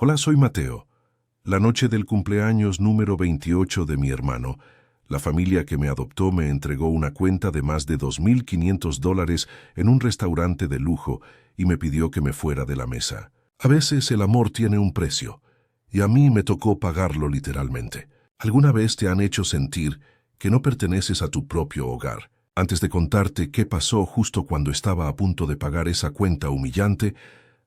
Hola, soy Mateo. La noche del cumpleaños número 28 de mi hermano, la familia que me adoptó me entregó una cuenta de más de $2.500 en un restaurante de lujo y me pidió que me fuera de la mesa. A veces el amor tiene un precio, y a mí me tocó pagarlo literalmente. ¿Alguna vez te han hecho sentir que no perteneces a tu propio hogar? Antes de contarte qué pasó justo cuando estaba a punto de pagar esa cuenta humillante,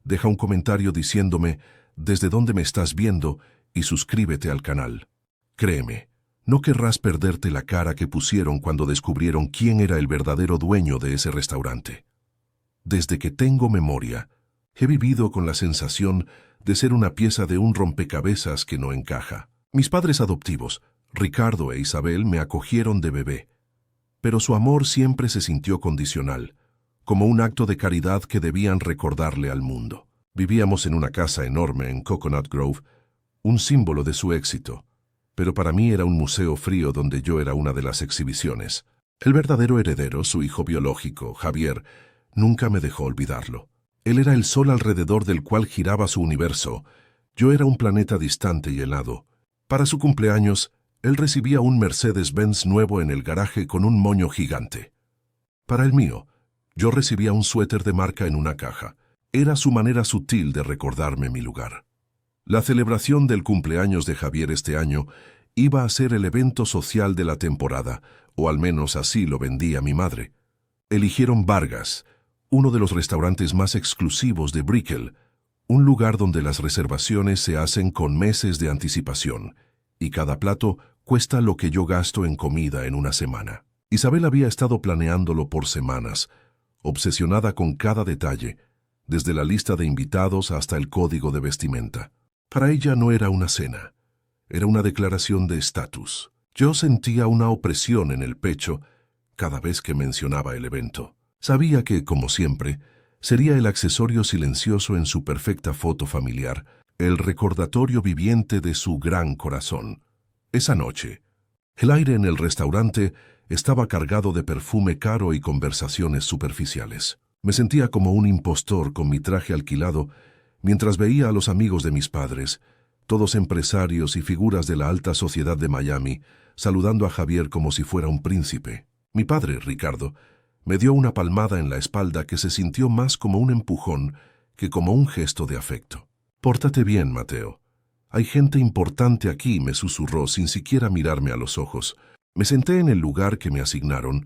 deja un comentario diciéndome desde dónde me estás viendo y suscríbete al canal. Créeme, no querrás perderte la cara que pusieron cuando descubrieron quién era el verdadero dueño de ese restaurante. Desde que tengo memoria, he vivido con la sensación de ser una pieza de un rompecabezas que no encaja. Mis padres adoptivos, Ricardo e Isabel, me acogieron de bebé, pero su amor siempre se sintió condicional, como un acto de caridad que debían recordarle al mundo. Vivíamos en una casa enorme en Coconut Grove, un símbolo de su éxito, pero para mí era un museo frío donde yo era una de las exhibiciones. El verdadero heredero, su hijo biológico, Javier, nunca me dejó olvidarlo. Él era el sol alrededor del cual giraba su universo. Yo era un planeta distante y helado. Para su cumpleaños, él recibía un Mercedes-Benz nuevo en el garaje con un moño gigante. Para el mío, yo recibía un suéter de marca en una caja. Era su manera sutil de recordarme mi lugar. La celebración del cumpleaños de Javier este año iba a ser el evento social de la temporada, o al menos así lo vendía mi madre. Eligieron Vargas, uno de los restaurantes más exclusivos de Brickell, un lugar donde las reservaciones se hacen con meses de anticipación, y cada plato cuesta lo que yo gasto en comida en una semana. Isabel había estado planeándolo por semanas, obsesionada con cada detalle, desde la lista de invitados hasta el código de vestimenta. Para ella no era una cena, era una declaración de estatus. Yo sentía una opresión en el pecho cada vez que mencionaba el evento. Sabía que, como siempre, sería el accesorio silencioso en su perfecta foto familiar, el recordatorio viviente de su gran corazón. Esa noche, el aire en el restaurante estaba cargado de perfume caro y conversaciones superficiales. Me sentía como un impostor con mi traje alquilado mientras veía a los amigos de mis padres, todos empresarios y figuras de la alta sociedad de Miami, saludando a Javier como si fuera un príncipe. Mi padre, Ricardo, me dio una palmada en la espalda que se sintió más como un empujón que como un gesto de afecto. «Pórtate bien, Mateo. Hay gente importante aquí», me susurró sin siquiera mirarme a los ojos. Me senté en el lugar que me asignaron,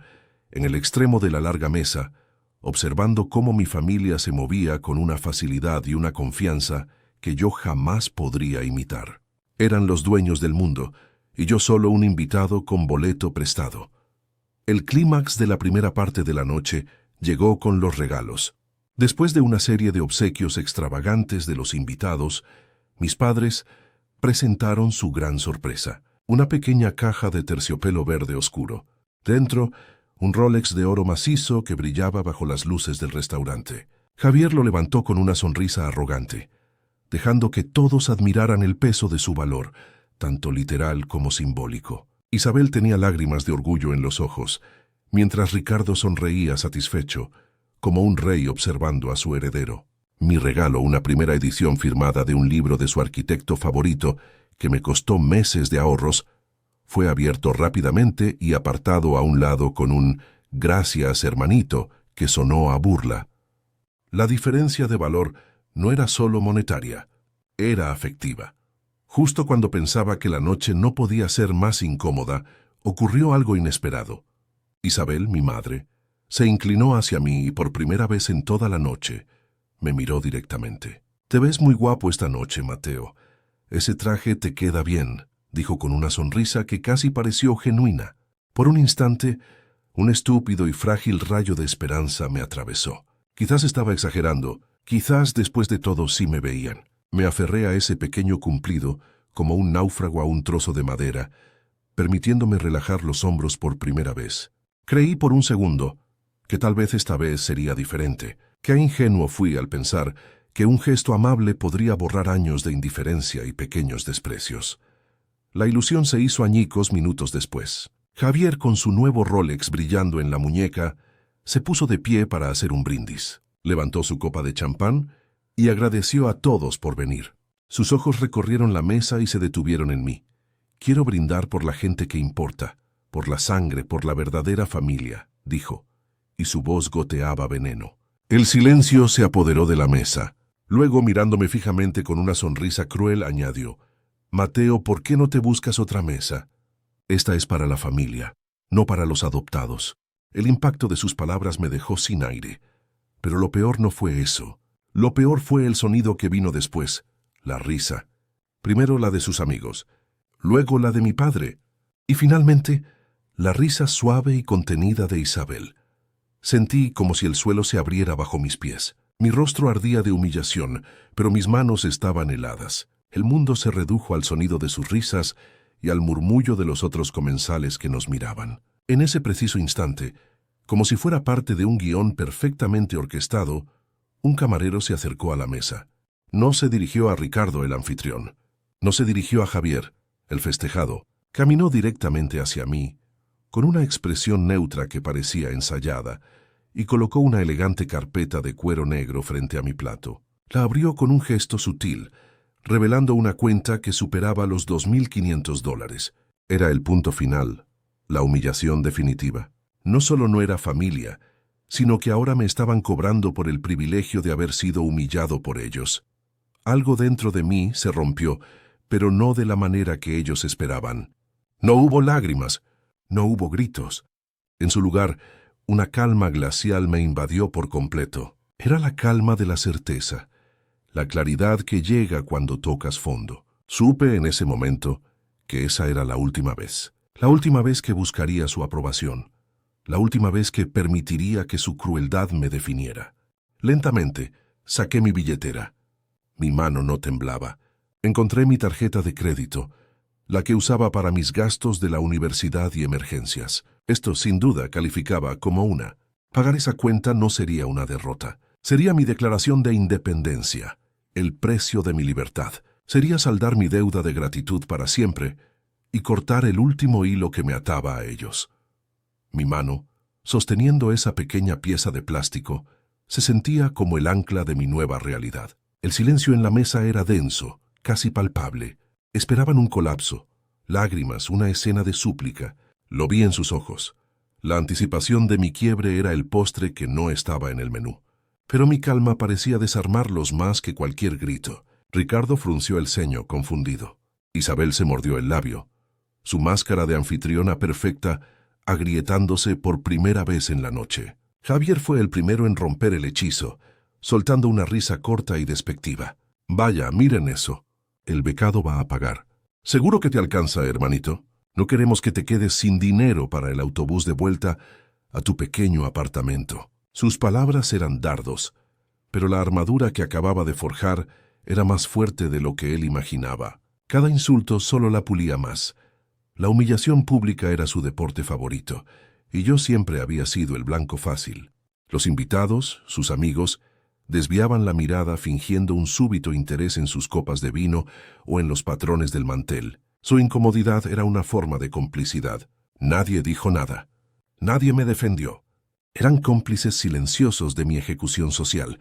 en el extremo de la larga mesa, observando cómo mi familia se movía con una facilidad y una confianza que yo jamás podría imitar. Eran los dueños del mundo, y yo solo un invitado con boleto prestado. El clímax de la primera parte de la noche llegó con los regalos. Después de una serie de obsequios extravagantes de los invitados, mis padres presentaron su gran sorpresa, una pequeña caja de terciopelo verde oscuro. Dentro, un Rolex de oro macizo que brillaba bajo las luces del restaurante. Javier lo levantó con una sonrisa arrogante, dejando que todos admiraran el peso de su valor, tanto literal como simbólico. Isabel tenía lágrimas de orgullo en los ojos, mientras Ricardo sonreía satisfecho, como un rey observando a su heredero. Mi regalo, una primera edición firmada de un libro de su arquitecto favorito, que me costó meses de ahorros, fue abierto rápidamente y apartado a un lado con un «gracias, hermanito», que sonó a burla. La diferencia de valor no era solo monetaria, era afectiva. Justo cuando pensaba que la noche no podía ser más incómoda, ocurrió algo inesperado. Isabel, mi madre, se inclinó hacia mí y por primera vez en toda la noche me miró directamente. «Te ves muy guapo esta noche, Mateo. Ese traje te queda bien», dijo con una sonrisa que casi pareció genuina. Por un instante, un estúpido y frágil rayo de esperanza me atravesó. Quizás estaba exagerando, quizás después de todo sí me veían. Me aferré a ese pequeño cumplido como un náufrago a un trozo de madera, permitiéndome relajar los hombros por primera vez. Creí por un segundo que tal vez esta vez sería diferente. Qué ingenuo fui al pensar que un gesto amable podría borrar años de indiferencia y pequeños desprecios. La ilusión se hizo añicos minutos después. Javier, con su nuevo Rolex brillando en la muñeca, se puso de pie para hacer un brindis. Levantó su copa de champán y agradeció a todos por venir. Sus ojos recorrieron la mesa y se detuvieron en mí. «Quiero brindar por la gente que importa, por la sangre, por la verdadera familia», dijo, y su voz goteaba veneno. El silencio se apoderó de la mesa. Luego, mirándome fijamente con una sonrisa cruel, añadió, «Mateo, ¿por qué no te buscas otra mesa? Esta es para la familia, no para los adoptados». El impacto de sus palabras me dejó sin aire. Pero lo peor no fue eso. Lo peor fue el sonido que vino después, la risa. Primero la de sus amigos, luego la de mi padre, y finalmente la risa suave y contenida de Isabel. Sentí como si el suelo se abriera bajo mis pies. Mi rostro ardía de humillación, pero mis manos estaban heladas. El mundo se redujo al sonido de sus risas y al murmullo de los otros comensales que nos miraban. En ese preciso instante, como si fuera parte de un guión perfectamente orquestado, un camarero se acercó a la mesa. No se dirigió a Ricardo, el anfitrión. No se dirigió a Javier, el festejado. Caminó directamente hacia mí, con una expresión neutra que parecía ensayada, y colocó una elegante carpeta de cuero negro frente a mi plato. La abrió con un gesto sutil, revelando una cuenta que superaba los $2.500. Era el punto final, la humillación definitiva. No solo no era familia, sino que ahora me estaban cobrando por el privilegio de haber sido humillado por ellos. Algo dentro de mí se rompió, pero no de la manera que ellos esperaban. No hubo lágrimas, no hubo gritos. En su lugar, una calma glacial me invadió por completo. Era la calma de la certeza, la claridad que llega cuando tocas fondo. Supe en ese momento que esa era la última vez que buscaría su aprobación, la última vez que permitiría que su crueldad me definiera. Lentamente, saqué mi billetera. Mi mano no temblaba. Encontré mi tarjeta de crédito, la que usaba para mis gastos de la universidad y emergencias. Esto, sin duda, calificaba como una. Pagar esa cuenta no sería una derrota. Sería mi declaración de independencia, el precio de mi libertad. Sería saldar mi deuda de gratitud para siempre y cortar el último hilo que me ataba a ellos. Mi mano, sosteniendo esa pequeña pieza de plástico, se sentía como el ancla de mi nueva realidad. El silencio en la mesa era denso, casi palpable. Esperaban un colapso, lágrimas, una escena de súplica. Lo vi en sus ojos. La anticipación de mi quiebre era el postre que no estaba en el menú. Pero mi calma parecía desarmarlos más que cualquier grito. Ricardo frunció el ceño, confundido. Isabel se mordió el labio, su máscara de anfitriona perfecta agrietándose por primera vez en la noche. Javier fue el primero en romper el hechizo, soltando una risa corta y despectiva. «Vaya, miren eso. El becado va a pagar. Seguro que te alcanza, hermanito. No queremos que te quedes sin dinero para el autobús de vuelta a tu pequeño apartamento». Sus palabras eran dardos, pero la armadura que acababa de forjar era más fuerte de lo que él imaginaba. Cada insulto solo la pulía más. La humillación pública era su deporte favorito, y yo siempre había sido el blanco fácil. Los invitados, sus amigos, desviaban la mirada fingiendo un súbito interés en sus copas de vino o en los patrones del mantel. Su incomodidad era una forma de complicidad. Nadie dijo nada. Nadie me defendió. Eran cómplices silenciosos de mi ejecución social,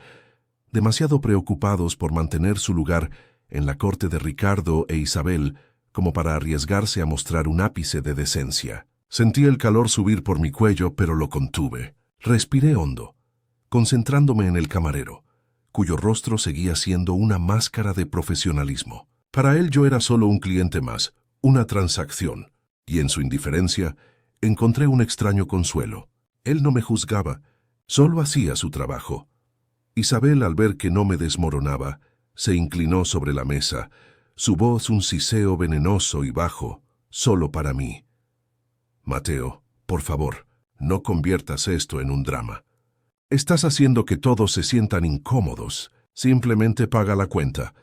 demasiado preocupados por mantener su lugar en la corte de Ricardo e Isabel como para arriesgarse a mostrar un ápice de decencia. Sentí el calor subir por mi cuello, pero lo contuve. Respiré hondo, concentrándome en el camarero, cuyo rostro seguía siendo una máscara de profesionalismo. Para él yo era solo un cliente más, una transacción, y en su indiferencia encontré un extraño consuelo. Él no me juzgaba, solo hacía su trabajo. Isabel, al ver que no me desmoronaba, se inclinó sobre la mesa, su voz un siseo venenoso y bajo, solo para mí. «Mateo, por favor, no conviertas esto en un drama. Estás haciendo que todos se sientan incómodos. Simplemente paga la cuenta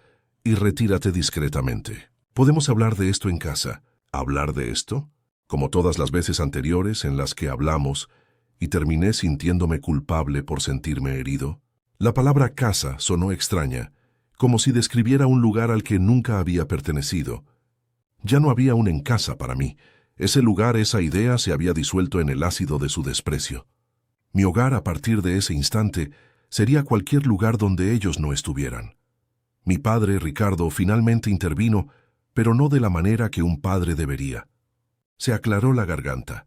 y retírate discretamente. Podemos hablar de esto en casa». ¿Hablar de esto? Como todas las veces anteriores en las que hablamos, y terminé sintiéndome culpable por sentirme herido. La palabra casa sonó extraña, como si describiera un lugar al que nunca había pertenecido. Ya no había un en casa para mí. Ese lugar, esa idea se había disuelto en el ácido de su desprecio. Mi hogar a partir de ese instante sería cualquier lugar donde ellos no estuvieran. Mi padre, Ricardo, finalmente intervino, pero no de la manera que un padre debería. Se aclaró la garganta,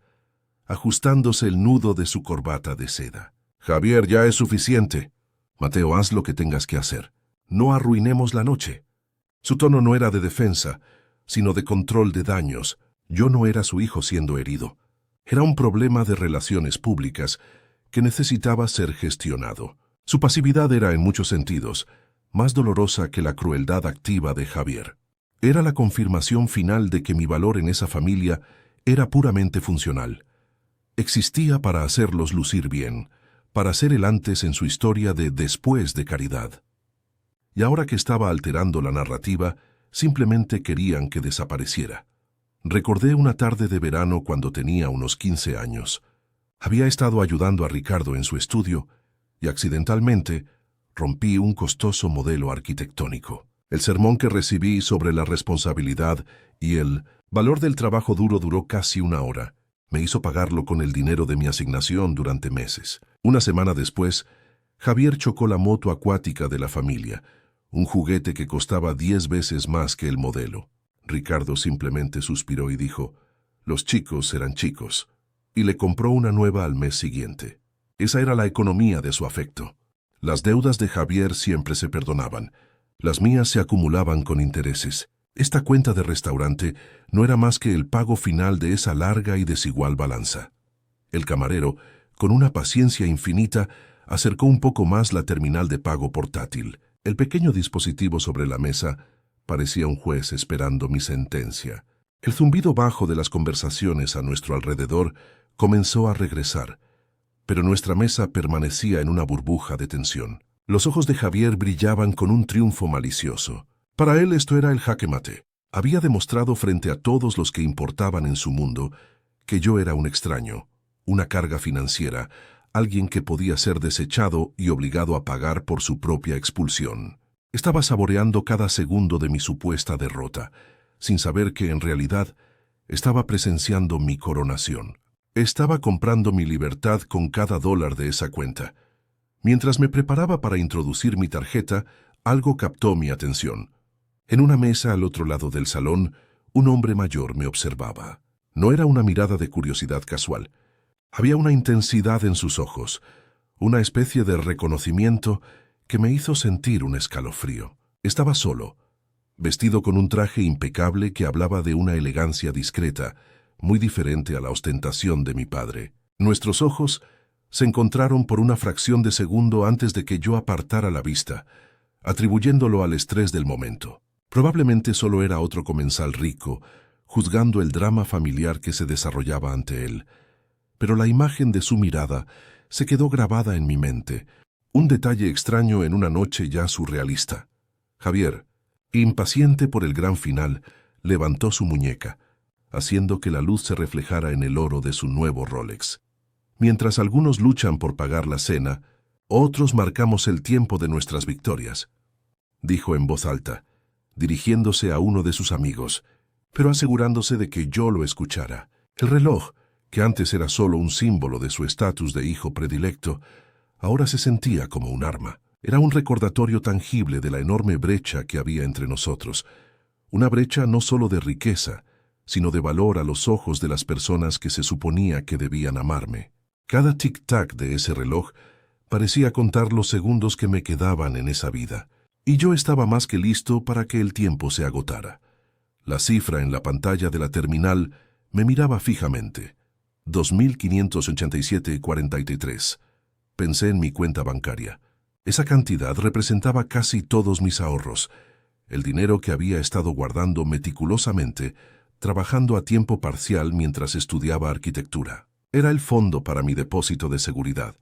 ajustándose el nudo de su corbata de seda. Javier, ya es suficiente. Mateo, haz lo que tengas que hacer. No arruinemos la noche. Su tono no era de defensa, sino de control de daños. Yo no era su hijo siendo herido. Era un problema de relaciones públicas que necesitaba ser gestionado. Su pasividad era, en muchos sentidos, más dolorosa que la crueldad activa de Javier. Era la confirmación final de que mi valor en esa familia era puramente funcional. Existía para hacerlos lucir bien, para ser el antes en su historia de después de Caridad. Y ahora que estaba alterando la narrativa, simplemente querían que desapareciera. Recordé una tarde de verano cuando tenía unos 15 años. Había estado ayudando a Ricardo en su estudio y accidentalmente rompí un costoso modelo arquitectónico. El sermón que recibí sobre la responsabilidad y el valor del trabajo duro duró casi una hora. Me hizo pagarlo con el dinero de mi asignación durante meses. Una semana después, Javier chocó la moto acuática de la familia, un juguete que costaba 10 veces más que el modelo. Ricardo simplemente suspiró y dijo, «Los chicos serán chicos», y le compró una nueva al mes siguiente. Esa era la economía de su afecto. Las deudas de Javier siempre se perdonaban. Las mías se acumulaban con intereses. Esta cuenta de restaurante no era más que el pago final de esa larga y desigual balanza. El camarero, con una paciencia infinita, acercó un poco más la terminal de pago portátil. El pequeño dispositivo sobre la mesa parecía un juez esperando mi sentencia. El zumbido bajo de las conversaciones a nuestro alrededor comenzó a regresar, pero nuestra mesa permanecía en una burbuja de tensión. Los ojos de Javier brillaban con un triunfo malicioso. Para él esto era el jaque mate. Había demostrado frente a todos los que importaban en su mundo que yo era un extraño, una carga financiera, alguien que podía ser desechado y obligado a pagar por su propia expulsión. Estaba saboreando cada segundo de mi supuesta derrota, sin saber que en realidad estaba presenciando mi coronación. Estaba comprando mi libertad con cada dólar de esa cuenta. Mientras me preparaba para introducir mi tarjeta, algo captó mi atención. En una mesa al otro lado del salón, un hombre mayor me observaba. No era una mirada de curiosidad casual. Había una intensidad en sus ojos, una especie de reconocimiento que me hizo sentir un escalofrío. Estaba solo, vestido con un traje impecable que hablaba de una elegancia discreta, muy diferente a la ostentación de mi padre. Nuestros ojos se encontraron por una fracción de segundo antes de que yo apartara la vista, atribuyéndolo al estrés del momento. Probablemente solo era otro comensal rico, juzgando el drama familiar que se desarrollaba ante él. Pero la imagen de su mirada se quedó grabada en mi mente, un detalle extraño en una noche ya surrealista. Javier, impaciente por el gran final, levantó su muñeca, haciendo que la luz se reflejara en el oro de su nuevo Rolex. Mientras algunos luchan por pagar la cena, otros marcamos el tiempo de nuestras victorias, dijo en voz alta, dirigiéndose a uno de sus amigos, pero asegurándose de que yo lo escuchara. El reloj, que antes era solo un símbolo de su estatus de hijo predilecto, ahora se sentía como un arma. Era un recordatorio tangible de la enorme brecha que había entre nosotros, una brecha no solo de riqueza, sino de valor a los ojos de las personas que se suponía que debían amarme. Cada tic-tac de ese reloj parecía contar los segundos que me quedaban en esa vida, y yo estaba más que listo para que el tiempo se agotara. La cifra en la pantalla de la terminal me miraba fijamente. 2.587,43. Pensé en mi cuenta bancaria. Esa cantidad representaba casi todos mis ahorros, el dinero que había estado guardando meticulosamente, trabajando a tiempo parcial mientras estudiaba arquitectura. Era el fondo para mi depósito de seguridad,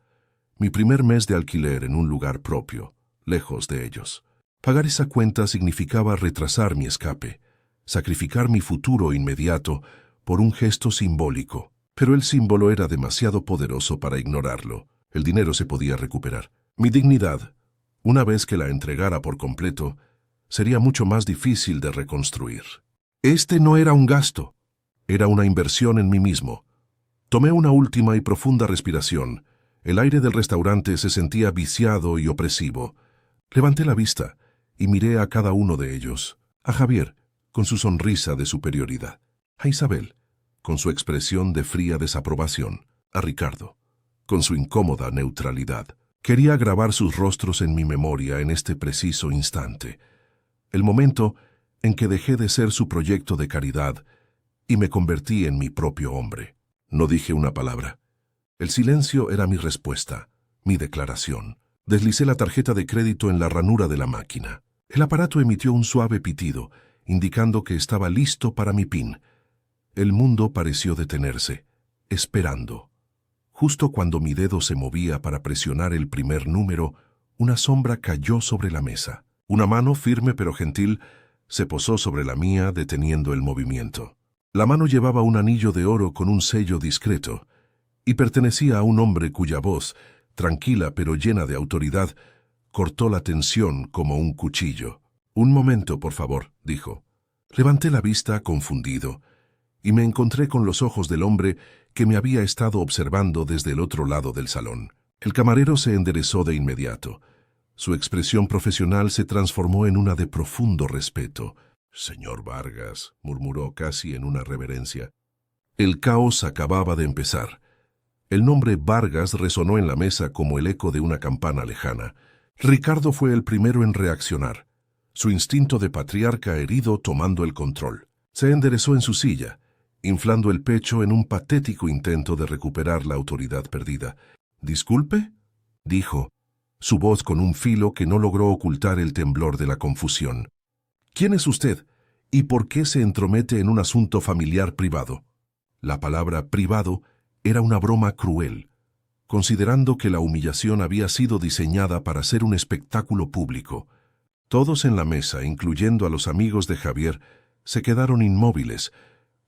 mi primer mes de alquiler en un lugar propio, lejos de ellos. Pagar esa cuenta significaba retrasar mi escape, sacrificar mi futuro inmediato por un gesto simbólico. Pero el símbolo era demasiado poderoso para ignorarlo. El dinero se podía recuperar. Mi dignidad, una vez que la entregara por completo, sería mucho más difícil de reconstruir. Este no era un gasto, era una inversión en mí mismo. Tomé una última y profunda respiración. El aire del restaurante se sentía viciado y opresivo. Levanté la vista y miré a cada uno de ellos. A Javier, con su sonrisa de superioridad. A Isabel, con su expresión de fría desaprobación. A Ricardo, con su incómoda neutralidad. Quería grabar sus rostros en mi memoria en este preciso instante. El momento en que dejé de ser su proyecto de caridad y me convertí en mi propio hombre. No dije una palabra. El silencio era mi respuesta, mi declaración. Deslicé la tarjeta de crédito en la ranura de la máquina. El aparato emitió un suave pitido, indicando que estaba listo para mi PIN. El mundo pareció detenerse, esperando. Justo cuando mi dedo se movía para presionar el primer número, una sombra cayó sobre la mesa. Una mano firme pero gentil se posó sobre la mía, deteniendo el movimiento. La mano llevaba un anillo de oro con un sello discreto, y pertenecía a un hombre cuya voz, tranquila pero llena de autoridad, cortó la tensión como un cuchillo. «Un momento, por favor», dijo. Levanté la vista, confundido, y me encontré con los ojos del hombre que me había estado observando desde el otro lado del salón. El camarero se enderezó de inmediato. Su expresión profesional se transformó en una de profundo respeto. «Señor Vargas», murmuró casi en una reverencia. El caos acababa de empezar. El nombre Vargas resonó en la mesa como el eco de una campana lejana. Ricardo fue el primero en reaccionar, su instinto de patriarca herido tomando el control. Se enderezó en su silla, inflando el pecho en un patético intento de recuperar la autoridad perdida. «¿Disculpe?», dijo, su voz con un filo que no logró ocultar el temblor de la confusión. «¿Quién es usted? ¿Y por qué se entromete en un asunto familiar privado?». La palabra privado era una broma cruel, considerando que la humillación había sido diseñada para ser un espectáculo público. Todos en la mesa, incluyendo a los amigos de Javier, se quedaron inmóviles,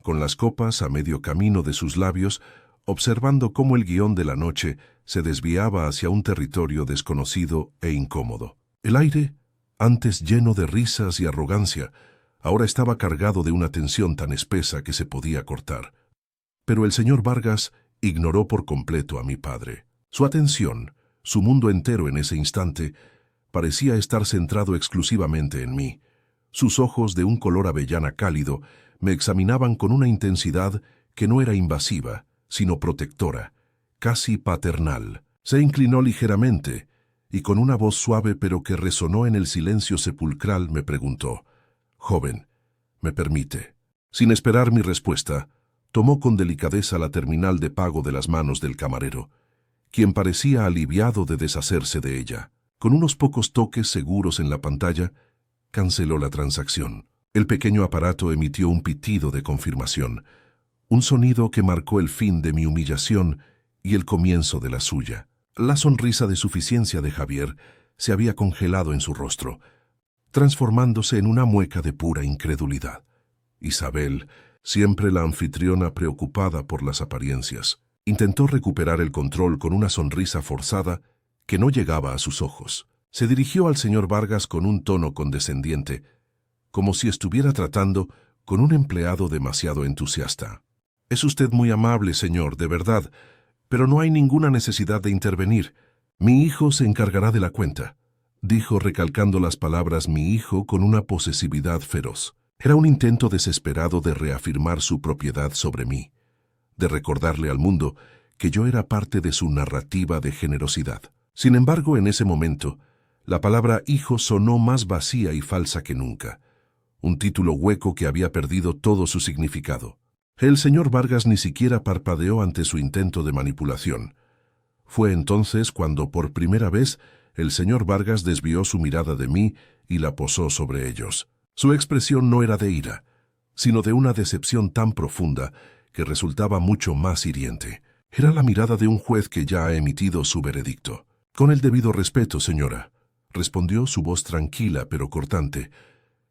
con las copas a medio camino de sus labios, observando cómo el guión de la noche se desviaba hacia un territorio desconocido e incómodo. El aire, antes lleno de risas y arrogancia, ahora estaba cargado de una tensión tan espesa que se podía cortar. Pero el señor Vargas ignoró por completo a mi padre. Su atención, su mundo entero en ese instante, parecía estar centrado exclusivamente en mí. Sus ojos de un color avellana cálido me examinaban con una intensidad que no era invasiva, sino protectora, casi paternal. Se inclinó ligeramente y con una voz suave pero que resonó en el silencio sepulcral me preguntó: «Joven, ¿me permite?». Sin esperar mi respuesta, tomó con delicadeza la terminal de pago de las manos del camarero, quien parecía aliviado de deshacerse de ella. Con unos pocos toques seguros en la pantalla, canceló la transacción. El pequeño aparato emitió un pitido de confirmación, un sonido que marcó el fin de mi humillación y el comienzo de la suya. La sonrisa de suficiencia de Javier se había congelado en su rostro, transformándose en una mueca de pura incredulidad. Isabel, siempre la anfitriona preocupada por las apariencias, intentó recuperar el control con una sonrisa forzada que no llegaba a sus ojos. Se dirigió al señor Vargas con un tono condescendiente, como si estuviera tratando con un empleado demasiado entusiasta. «Es usted muy amable, señor, de verdad, pero no hay ninguna necesidad de intervenir. Mi hijo se encargará de la cuenta», dijo recalcando las palabras «mi hijo» con una posesividad feroz. Era un intento desesperado de reafirmar su propiedad sobre mí, de recordarle al mundo que yo era parte de su narrativa de generosidad. Sin embargo, en ese momento, la palabra hijo sonó más vacía y falsa que nunca, un título hueco que había perdido todo su significado. El señor Vargas ni siquiera parpadeó ante su intento de manipulación. Fue entonces cuando por primera vez el señor Vargas desvió su mirada de mí y la posó sobre ellos. Su expresión no era de ira, sino de una decepción tan profunda que resultaba mucho más hiriente. Era la mirada de un juez que ya ha emitido su veredicto. «Con el debido respeto, señora», respondió su voz tranquila pero cortante.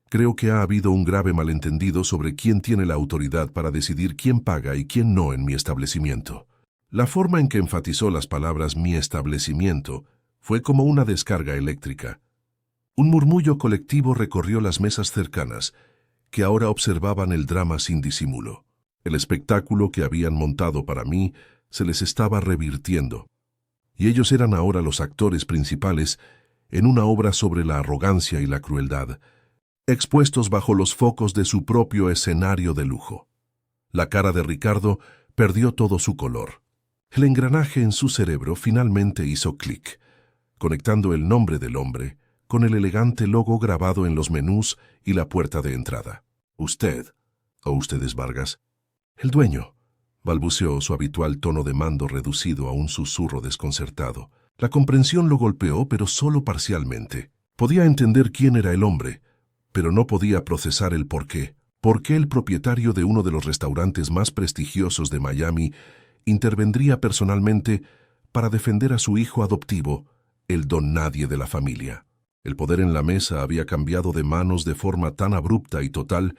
«Creo que ha habido un grave malentendido sobre quién tiene la autoridad para decidir quién paga y quién no en mi establecimiento». La forma en que enfatizó las palabras «mi establecimiento» fue como una descarga eléctrica. Un murmullo colectivo recorrió las mesas cercanas, que ahora observaban el drama sin disimulo. El espectáculo que habían montado para mí se les estaba revirtiendo, y ellos eran ahora los actores principales en una obra sobre la arrogancia y la crueldad, expuestos bajo los focos de su propio escenario de lujo. La cara de Ricardo perdió todo su color. El engranaje en su cerebro finalmente hizo clic, conectando el nombre del hombre con el elegante logo grabado en los menús y la puerta de entrada. «Usted, o ustedes, Vargas». «El dueño», balbuceó su habitual tono de mando reducido a un susurro desconcertado. La comprensión lo golpeó, pero solo parcialmente. Podía entender quién era el hombre, pero no podía procesar el porqué. ¿Por qué el propietario de uno de los restaurantes más prestigiosos de Miami intervendría personalmente para defender a su hijo adoptivo, el don nadie de la familia? El poder en la mesa había cambiado de manos de forma tan abrupta y total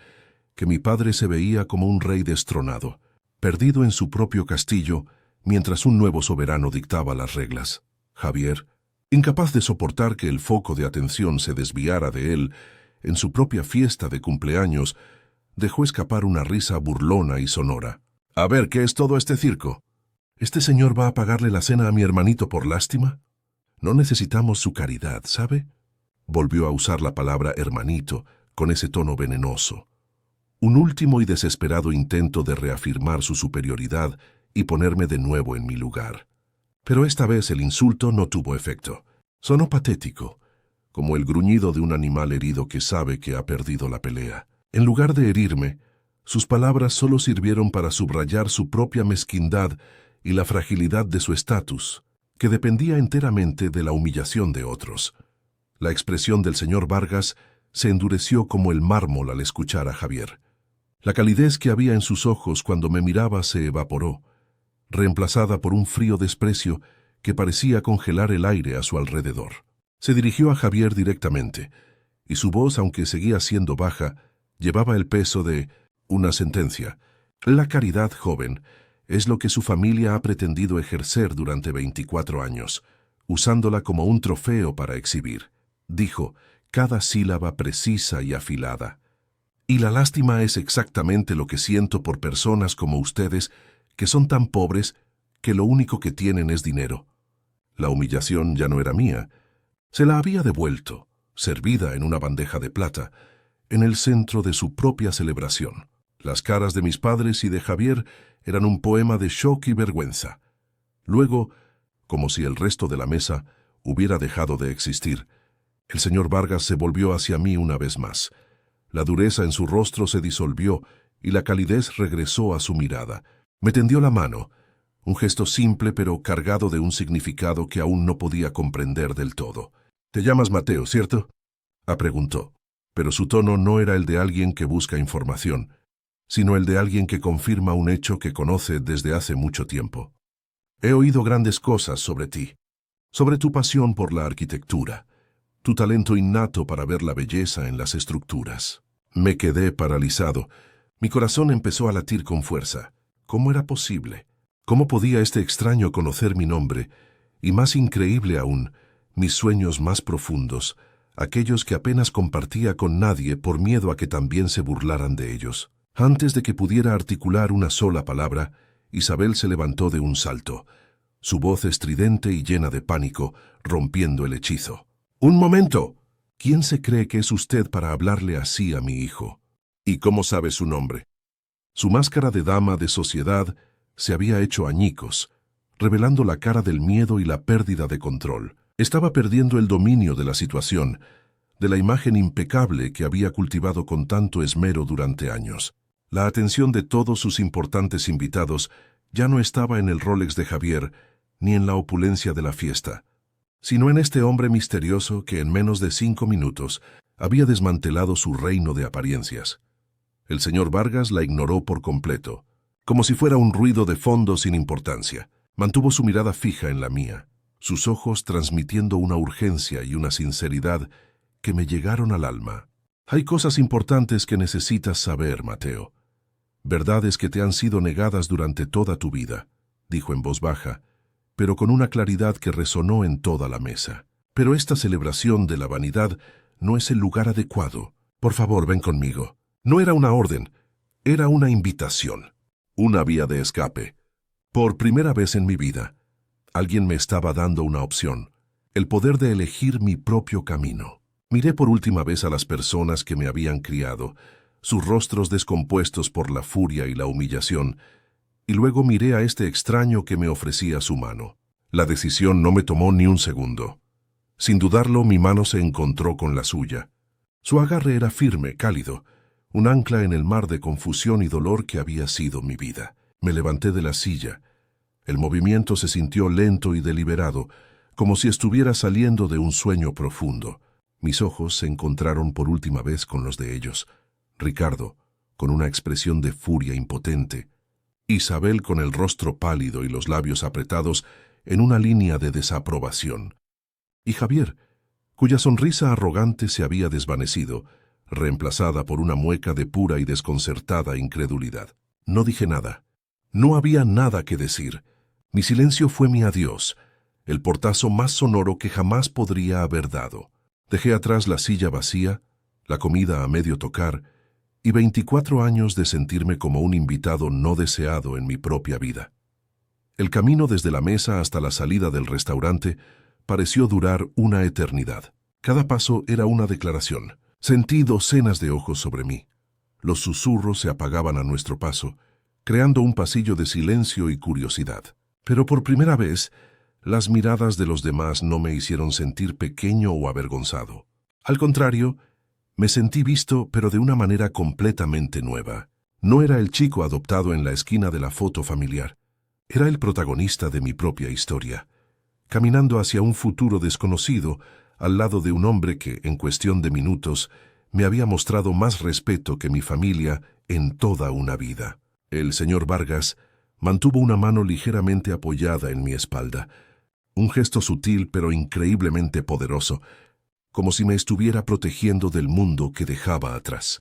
que mi padre se veía como un rey destronado, perdido en su propio castillo, mientras un nuevo soberano dictaba las reglas. Javier, incapaz de soportar que el foco de atención se desviara de él en su propia fiesta de cumpleaños, dejó escapar una risa burlona y sonora. «A ver, ¿qué es todo este circo? ¿Este señor va a pagarle la cena a mi hermanito por lástima? No necesitamos su caridad, ¿sabe?» Volvió a usar la palabra hermanito con ese tono venenoso. Un último y desesperado intento de reafirmar su superioridad y ponerme de nuevo en mi lugar. Pero esta vez el insulto no tuvo efecto. Sonó patético, como el gruñido de un animal herido que sabe que ha perdido la pelea. En lugar de herirme, sus palabras solo sirvieron para subrayar su propia mezquindad y la fragilidad de su estatus, que dependía enteramente de la humillación de otros. La expresión del señor Vargas se endureció como el mármol al escuchar a Javier. La calidez que había en sus ojos cuando me miraba se evaporó, reemplazada por un frío desprecio que parecía congelar el aire a su alrededor. Se dirigió a Javier directamente, y su voz, aunque seguía siendo baja, llevaba el peso de una sentencia. «La caridad, joven, es lo que su familia ha pretendido ejercer durante 24 años, usándola como un trofeo para exhibir», dijo, cada sílaba precisa y afilada. «Y la lástima es exactamente lo que siento por personas como ustedes, que son tan pobres que lo único que tienen es dinero». La humillación ya no era mía. Se la había devuelto, servida en una bandeja de plata, en el centro de su propia celebración. Las caras de mis padres y de Javier eran un poema de shock y vergüenza. Luego, como si el resto de la mesa hubiera dejado de existir, el señor Vargas se volvió hacia mí una vez más. La dureza en su rostro se disolvió y la calidez regresó a su mirada. Me tendió la mano, un gesto simple pero cargado de un significado que aún no podía comprender del todo. «Te llamas Mateo, ¿cierto?», preguntó, pero su tono no era el de alguien que busca información, sino el de alguien que confirma un hecho que conoce desde hace mucho tiempo. «He oído grandes cosas sobre ti, sobre tu pasión por la arquitectura, tu talento innato para ver la belleza en las estructuras». Me quedé paralizado. Mi corazón empezó a latir con fuerza. ¿Cómo era posible? ¿Cómo podía este extraño conocer mi nombre? Y más increíble aún, mis sueños más profundos, aquellos que apenas compartía con nadie por miedo a que también se burlaran de ellos. Antes de que pudiera articular una sola palabra, Isabel se levantó de un salto, su voz estridente y llena de pánico, rompiendo el hechizo. «¡Un momento! ¿Quién se cree que es usted para hablarle así a mi hijo? ¿Y cómo sabe su nombre?». Su máscara de dama de sociedad se había hecho añicos, revelando la cara del miedo y la pérdida de control. Estaba perdiendo el dominio de la situación, de la imagen impecable que había cultivado con tanto esmero durante años. La atención de todos sus importantes invitados ya no estaba en el Rolex de Javier ni en la opulencia de la fiesta, sino en este hombre misterioso que en menos de 5 minutos había desmantelado su reino de apariencias. El señor Vargas la ignoró por completo, como si fuera un ruido de fondo sin importancia. Mantuvo su mirada fija en la mía, sus ojos transmitiendo una urgencia y una sinceridad que me llegaron al alma. «Hay cosas importantes que necesitas saber, Mateo. Verdades que te han sido negadas durante toda tu vida», dijo en voz baja, pero con una claridad que resonó en toda la mesa. «Pero esta celebración de la vanidad no es el lugar adecuado. Por favor, ven conmigo». No era una orden, era una invitación, una vía de escape. Por primera vez en mi vida, alguien me estaba dando una opción. el poder de elegir mi propio camino. Miré por última vez a las personas que me habían criado, sus rostros descompuestos por la furia y la humillación, y luego miré a este extraño que me ofrecía su mano. La decisión no me tomó ni un segundo. Sin dudarlo, mi mano se encontró con la suya. Su agarre era firme, cálido, un ancla en el mar de confusión y dolor que había sido mi vida. Me levanté de la silla. El movimiento se sintió lento y deliberado, como si estuviera saliendo de un sueño profundo. Mis ojos se encontraron por última vez con los de ellos. Ricardo, con una expresión de furia impotente. Isabel, con el rostro pálido y los labios apretados en una línea de desaprobación. Y Javier, cuya sonrisa arrogante se había desvanecido, reemplazada por una mueca de pura y desconcertada incredulidad. No dije nada. No había nada que decir. Mi silencio fue mi adiós, el portazo más sonoro que jamás podría haber dado. Dejé atrás la silla vacía, la comida a medio tocar, y 24 años de sentirme como un invitado no deseado en mi propia vida. El camino desde la mesa hasta la salida del restaurante pareció durar una eternidad. Cada paso era una declaración. Sentí docenas de ojos sobre mí. Los susurros se apagaban a nuestro paso, creando un pasillo de silencio y curiosidad. Pero por primera vez, las miradas de los demás no me hicieron sentir pequeño o avergonzado. Al contrario, me sentí visto, pero de una manera completamente nueva. No era el chico adoptado en la esquina de la foto familiar. Era el protagonista de mi propia historia, caminando hacia un futuro desconocido, al lado de un hombre que, en cuestión de minutos, me había mostrado más respeto que mi familia en toda una vida. El señor Vargas mantuvo una mano ligeramente apoyada en mi espalda, un gesto sutil pero increíblemente poderoso, como si me estuviera protegiendo del mundo que dejaba atrás.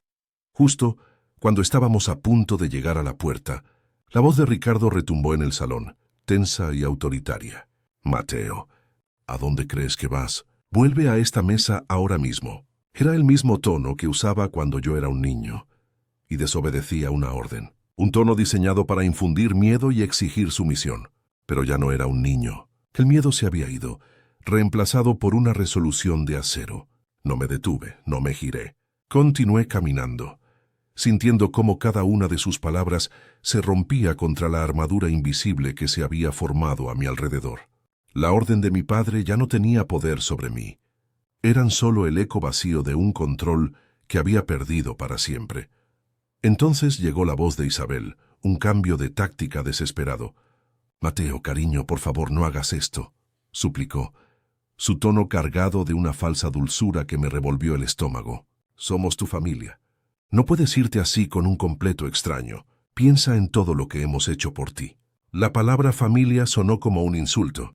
Justo cuando estábamos a punto de llegar a la puerta, la voz de Ricardo retumbó en el salón, tensa y autoritaria. «Mateo, ¿a dónde crees que vas? Vuelve a esta mesa ahora mismo». Era el mismo tono que usaba cuando yo era un niño, y desobedecía una orden. Un tono diseñado para infundir miedo y exigir sumisión. Pero ya no era un niño. El miedo se había ido, reemplazado por una resolución de acero. No me detuve, no me giré. Continué caminando, sintiendo cómo cada una de sus palabras se rompía contra la armadura invisible que se había formado a mi alrededor. La orden de mi padre ya no tenía poder sobre mí. Eran solo el eco vacío de un control que había perdido para siempre. Entonces llegó la voz de Isabel, un cambio de táctica desesperado. «Mateo, cariño, por favor, no hagas esto», suplicó, su tono cargado de una falsa dulzura que me revolvió el estómago. «Somos tu familia. No puedes irte así con un completo extraño. Piensa en todo lo que hemos hecho por ti». La palabra familia sonó como un insulto.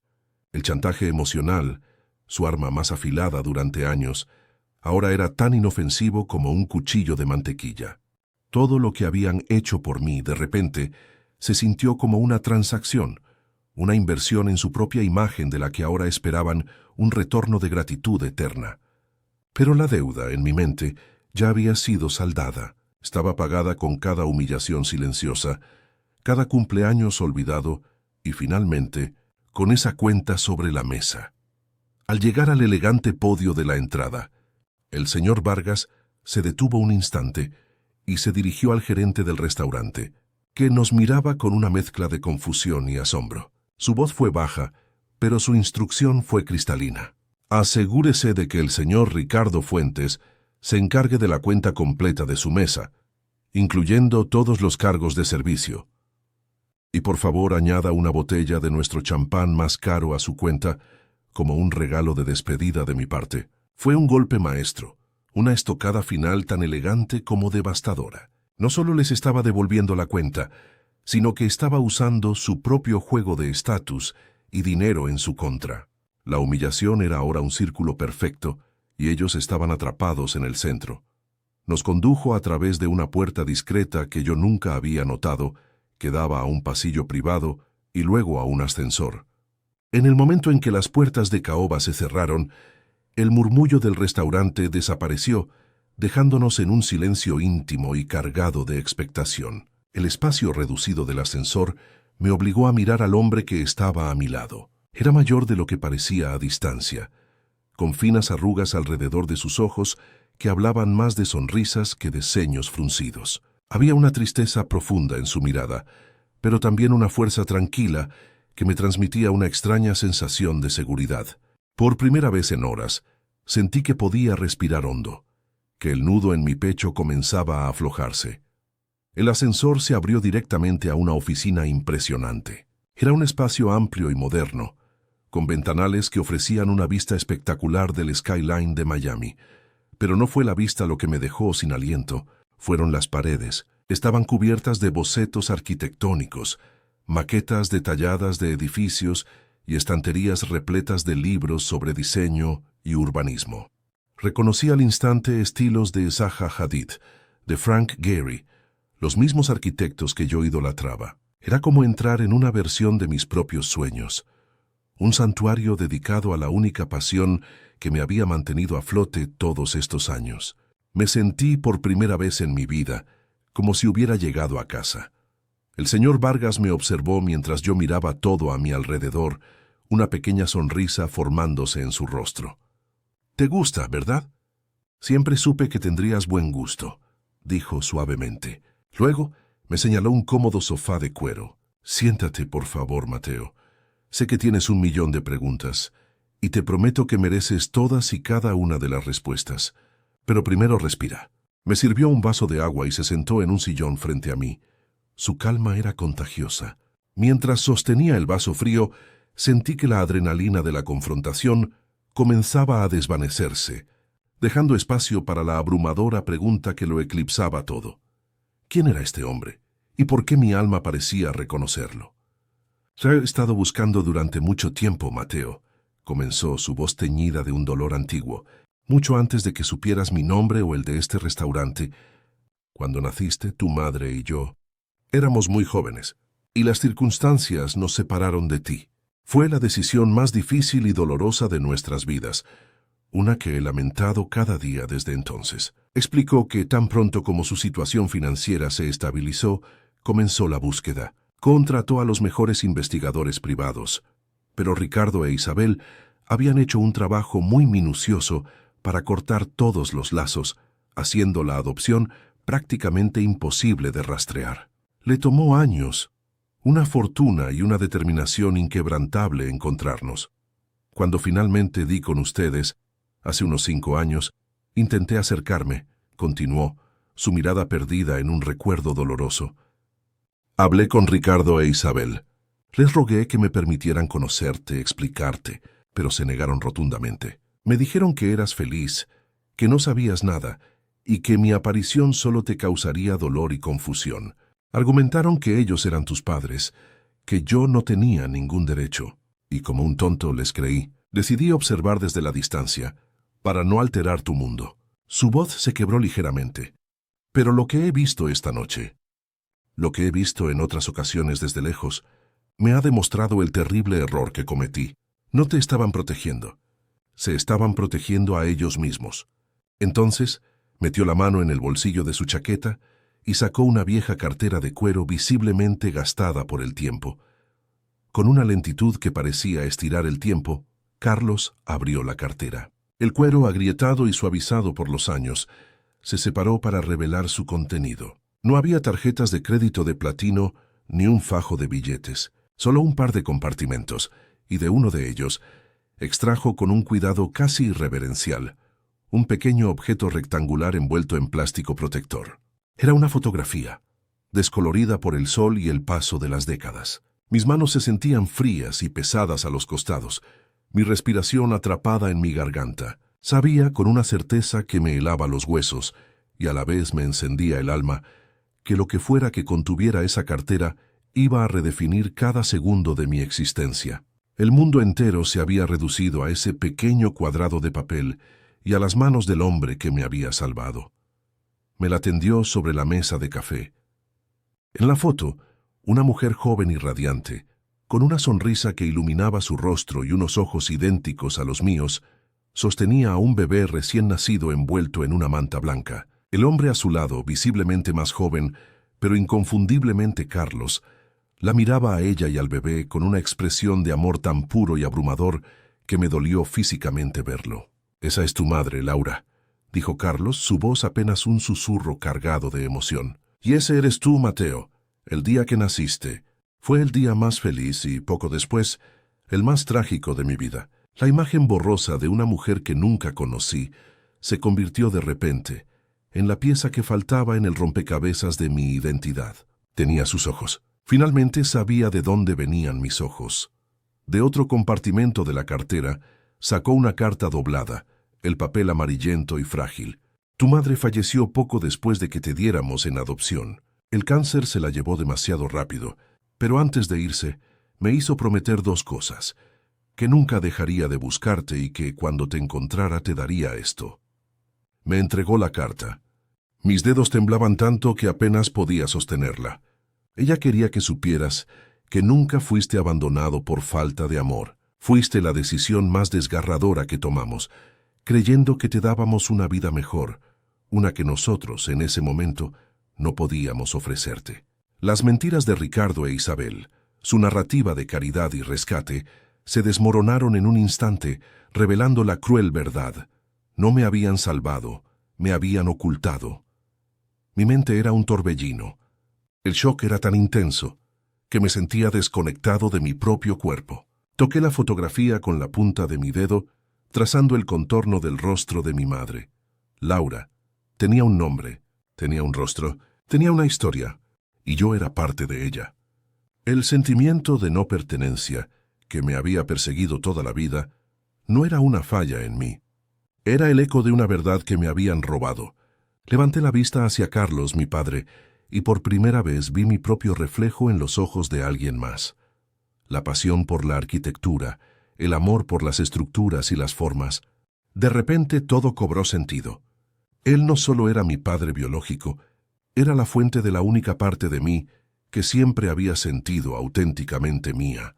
El chantaje emocional, su arma más afilada durante años, ahora era tan inofensivo como un cuchillo de mantequilla. Todo lo que habían hecho por mí, de repente, se sintió como una transacción, una inversión en su propia imagen de la que ahora esperaban un retorno de gratitud eterna. Pero la deuda, en mi mente, ya había sido saldada. Estaba pagada con cada humillación silenciosa, cada cumpleaños olvidado y, finalmente, con esa cuenta sobre la mesa. Al llegar al elegante podio de la entrada, el señor Vargas se detuvo un instante y se dirigió al gerente del restaurante, que nos miraba con una mezcla de confusión y asombro. Su voz fue baja, pero su instrucción fue cristalina. «Asegúrese de que el señor Ricardo Fuentes se encargue de la cuenta completa de su mesa, incluyendo todos los cargos de servicio. Y por favor añada una botella de nuestro champán más caro a su cuenta, como un regalo de despedida de mi parte». Fue un golpe maestro, una estocada final tan elegante como devastadora. No solo les estaba devolviendo la cuenta, sino que estaba usando su propio juego de estatus y dinero en su contra. La humillación era ahora un círculo perfecto, y ellos estaban atrapados en el centro. Nos condujo a través de una puerta discreta que yo nunca había notado, que daba a un pasillo privado y luego a un ascensor. En el momento en que las puertas de caoba se cerraron, el murmullo del restaurante desapareció, dejándonos en un silencio íntimo y cargado de expectación. El espacio reducido del ascensor me obligó a mirar al hombre que estaba a mi lado. Era mayor de lo que parecía a distancia, con finas arrugas alrededor de sus ojos que hablaban más de sonrisas que de ceños fruncidos. Había una tristeza profunda en su mirada, pero también una fuerza tranquila que me transmitía una extraña sensación de seguridad. Por primera vez en horas, sentí que podía respirar hondo, que el nudo en mi pecho comenzaba a aflojarse. El ascensor se abrió directamente a una oficina impresionante. Era un espacio amplio y moderno, con ventanales que ofrecían una vista espectacular del skyline de Miami. Pero no fue la vista lo que me dejó sin aliento, fueron las paredes. Estaban cubiertas de bocetos arquitectónicos, maquetas detalladas de edificios y estanterías repletas de libros sobre diseño y urbanismo. Reconocí al instante estilos de Zaha Hadid, de Frank Gehry, los mismos arquitectos que yo idolatraba. Era como entrar en una versión de mis propios sueños, un santuario dedicado a la única pasión que me había mantenido a flote todos estos años. Me sentí por primera vez en mi vida como si hubiera llegado a casa. El señor Vargas me observó mientras yo miraba todo a mi alrededor, una pequeña sonrisa formándose en su rostro. «¿Te gusta, verdad? Siempre supe que tendrías buen gusto», dijo suavemente. Luego me señaló un cómodo sofá de cuero. «Siéntate, por favor, Mateo. Sé que tienes 1.000.000 de preguntas, y te prometo que mereces todas y cada una de las respuestas. Pero primero respira». Me sirvió un vaso de agua y se sentó en un sillón frente a mí. Su calma era contagiosa. Mientras sostenía el vaso frío, sentí que la adrenalina de la confrontación comenzaba a desvanecerse, dejando espacio para la abrumadora pregunta que lo eclipsaba todo. ¿Quién era este hombre? ¿Y por qué mi alma parecía reconocerlo? «Te he estado buscando durante mucho tiempo, Mateo», comenzó, su voz teñida de un dolor antiguo. «Mucho antes de que supieras mi nombre o el de este restaurante. Cuando naciste, tu madre y yo éramos muy jóvenes, y las circunstancias nos separaron de ti. Fue la decisión más difícil y dolorosa de nuestras vidas, una que he lamentado cada día desde entonces». Explicó que tan pronto como su situación financiera se estabilizó, comenzó la búsqueda. Contrató a los mejores investigadores privados, pero Ricardo e Isabel habían hecho un trabajo muy minucioso para cortar todos los lazos, haciendo la adopción prácticamente imposible de rastrear. Le tomó años, una fortuna y una determinación inquebrantable encontrarnos. Cuando finalmente di con ustedes, hace unos 5 años, intenté acercarme, continuó, su mirada perdida en un recuerdo doloroso. Hablé con Ricardo e Isabel. Les rogué que me permitieran conocerte, explicarte, pero se negaron rotundamente. Me dijeron que eras feliz, que no sabías nada, y que mi aparición solo te causaría dolor y confusión. Argumentaron que ellos eran tus padres, que yo no tenía ningún derecho, y como un tonto les creí. Decidí observar desde la distancia, para no alterar tu mundo. Su voz se quebró ligeramente. Pero lo que he visto esta noche, lo que he visto en otras ocasiones desde lejos, me ha demostrado el terrible error que cometí. No te estaban protegiendo. Se estaban protegiendo a ellos mismos. Entonces, metió la mano en el bolsillo de su chaqueta y sacó una vieja cartera de cuero visiblemente gastada por el tiempo. Con una lentitud que parecía estirar el tiempo, Carlos abrió la cartera. El cuero, agrietado y suavizado por los años, se separó para revelar su contenido. No había tarjetas de crédito de platino ni un fajo de billetes, solo un par de compartimentos, y de uno de ellos extrajo con un cuidado casi irreverencial un pequeño objeto rectangular envuelto en plástico protector. Era una fotografía, descolorida por el sol y el paso de las décadas. Mis manos se sentían frías y pesadas a los costados, mi respiración atrapada en mi garganta. Sabía con una certeza que me helaba los huesos y a la vez me encendía el alma, que lo que fuera que contuviera esa cartera iba a redefinir cada segundo de mi existencia. El mundo entero se había reducido a ese pequeño cuadrado de papel y a las manos del hombre que me había salvado. Me la tendió sobre la mesa de café. En la foto, una mujer joven y radiante, con una sonrisa que iluminaba su rostro y unos ojos idénticos a los míos, sostenía a un bebé recién nacido envuelto en una manta blanca. El hombre a su lado, visiblemente más joven, pero inconfundiblemente Carlos, La miraba a ella y al bebé con una expresión de amor tan puro y abrumador que me dolió físicamente verlo. «Esa es tu madre, Laura», dijo Carlos, su voz apenas un susurro cargado de emoción. «Y ese eres tú, Mateo. El día que naciste fue el día más feliz y, poco después, el más trágico de mi vida. La imagen borrosa de una mujer que nunca conocí se convirtió de repente en la pieza que faltaba en el rompecabezas de mi identidad. Tenía sus ojos. Finalmente sabía de dónde venían mis ojos. De otro compartimento de la cartera sacó una carta doblada, el papel amarillento y frágil. Tu madre falleció poco después de que te diéramos en adopción. El cáncer se la llevó demasiado rápido, pero antes de irse, me hizo prometer 2 cosas: que nunca dejaría de buscarte y que cuando te encontrara te daría esto. Me entregó la carta. Mis dedos temblaban tanto que apenas podía sostenerla. Ella quería que supieras que nunca fuiste abandonado por falta de amor. Fuiste la decisión más desgarradora que tomamos, creyendo que te dábamos una vida mejor, una que nosotros, en ese momento, no podíamos ofrecerte. Las mentiras de Ricardo e Isabel, su narrativa de caridad y rescate, se desmoronaron en un instante, revelando la cruel verdad. No me habían salvado, me habían ocultado. Mi mente era un torbellino. El shock era tan intenso que me sentía desconectado de mi propio cuerpo. Toqué la fotografía con la punta de mi dedo, trazando el contorno del rostro de mi madre. Laura. Tenía un nombre, tenía un rostro, tenía una historia, y yo era parte de ella. El sentimiento de no pertenencia, que me había perseguido toda la vida, no era una falla en mí. Era el eco de una verdad que me habían robado. Levanté la vista hacia Carlos, mi padre, y por primera vez vi mi propio reflejo en los ojos de alguien más. La pasión por la arquitectura, el amor por las estructuras y las formas. De repente todo cobró sentido. Él no solo era mi padre biológico, era la fuente de la única parte de mí que siempre había sentido auténticamente mía.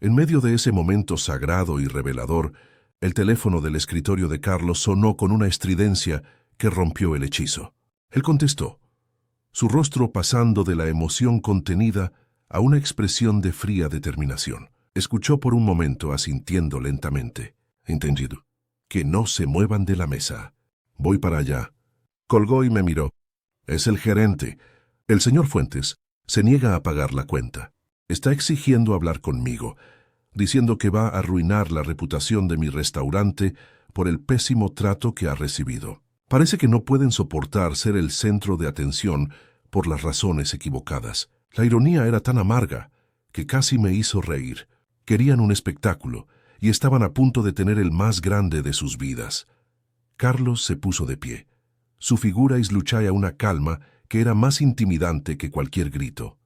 En medio de ese momento sagrado y revelador, el teléfono del escritorio de Carlos sonó con una estridencia que rompió el hechizo. Él contestó, su rostro pasando de la emoción contenida a una expresión de fría determinación. Escuchó por un momento asintiendo lentamente. Entendido. Que no se muevan de la mesa. Voy para allá. Colgó y me miró. Es el gerente. El señor Fuentes se niega a pagar la cuenta. Está exigiendo hablar conmigo, diciendo que va a arruinar la reputación de mi restaurante por el pésimo trato que ha recibido. Parece que no pueden soportar ser el centro de atención por las razones equivocadas. La ironía era tan amarga que casi me hizo reír. Querían un espectáculo y estaban a punto de tener el más grande de sus vidas. Carlos se puso de pie. Su figura isluchaba una calma que era más intimidante que cualquier grito.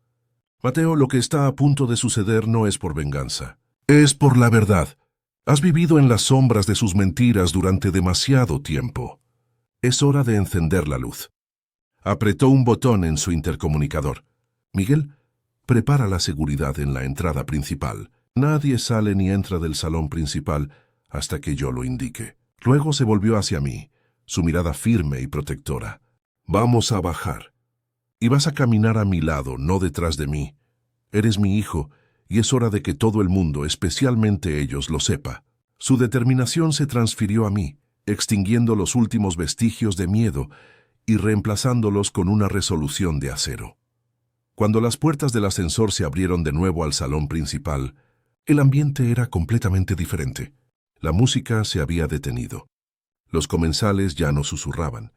Mateo, lo que está a punto de suceder no es por venganza. Es por la verdad. Has vivido en las sombras de sus mentiras durante demasiado tiempo. Es hora de encender la luz. Apretó un botón en su intercomunicador. Miguel, prepara la seguridad en la entrada principal. Nadie sale ni entra del salón principal hasta que yo lo indique. Luego se volvió hacia mí, su mirada firme y protectora. Vamos a bajar. Y vas a caminar a mi lado, no detrás de mí. Eres mi hijo, y es hora de que todo el mundo, especialmente ellos, lo sepa. Su determinación se transfirió a mí, extinguiendo los últimos vestigios de miedo y reemplazándolos con una resolución de acero. Cuando las puertas del ascensor se abrieron de nuevo al salón principal, el ambiente era completamente diferente. La música se había detenido. Los comensales ya no susurraban.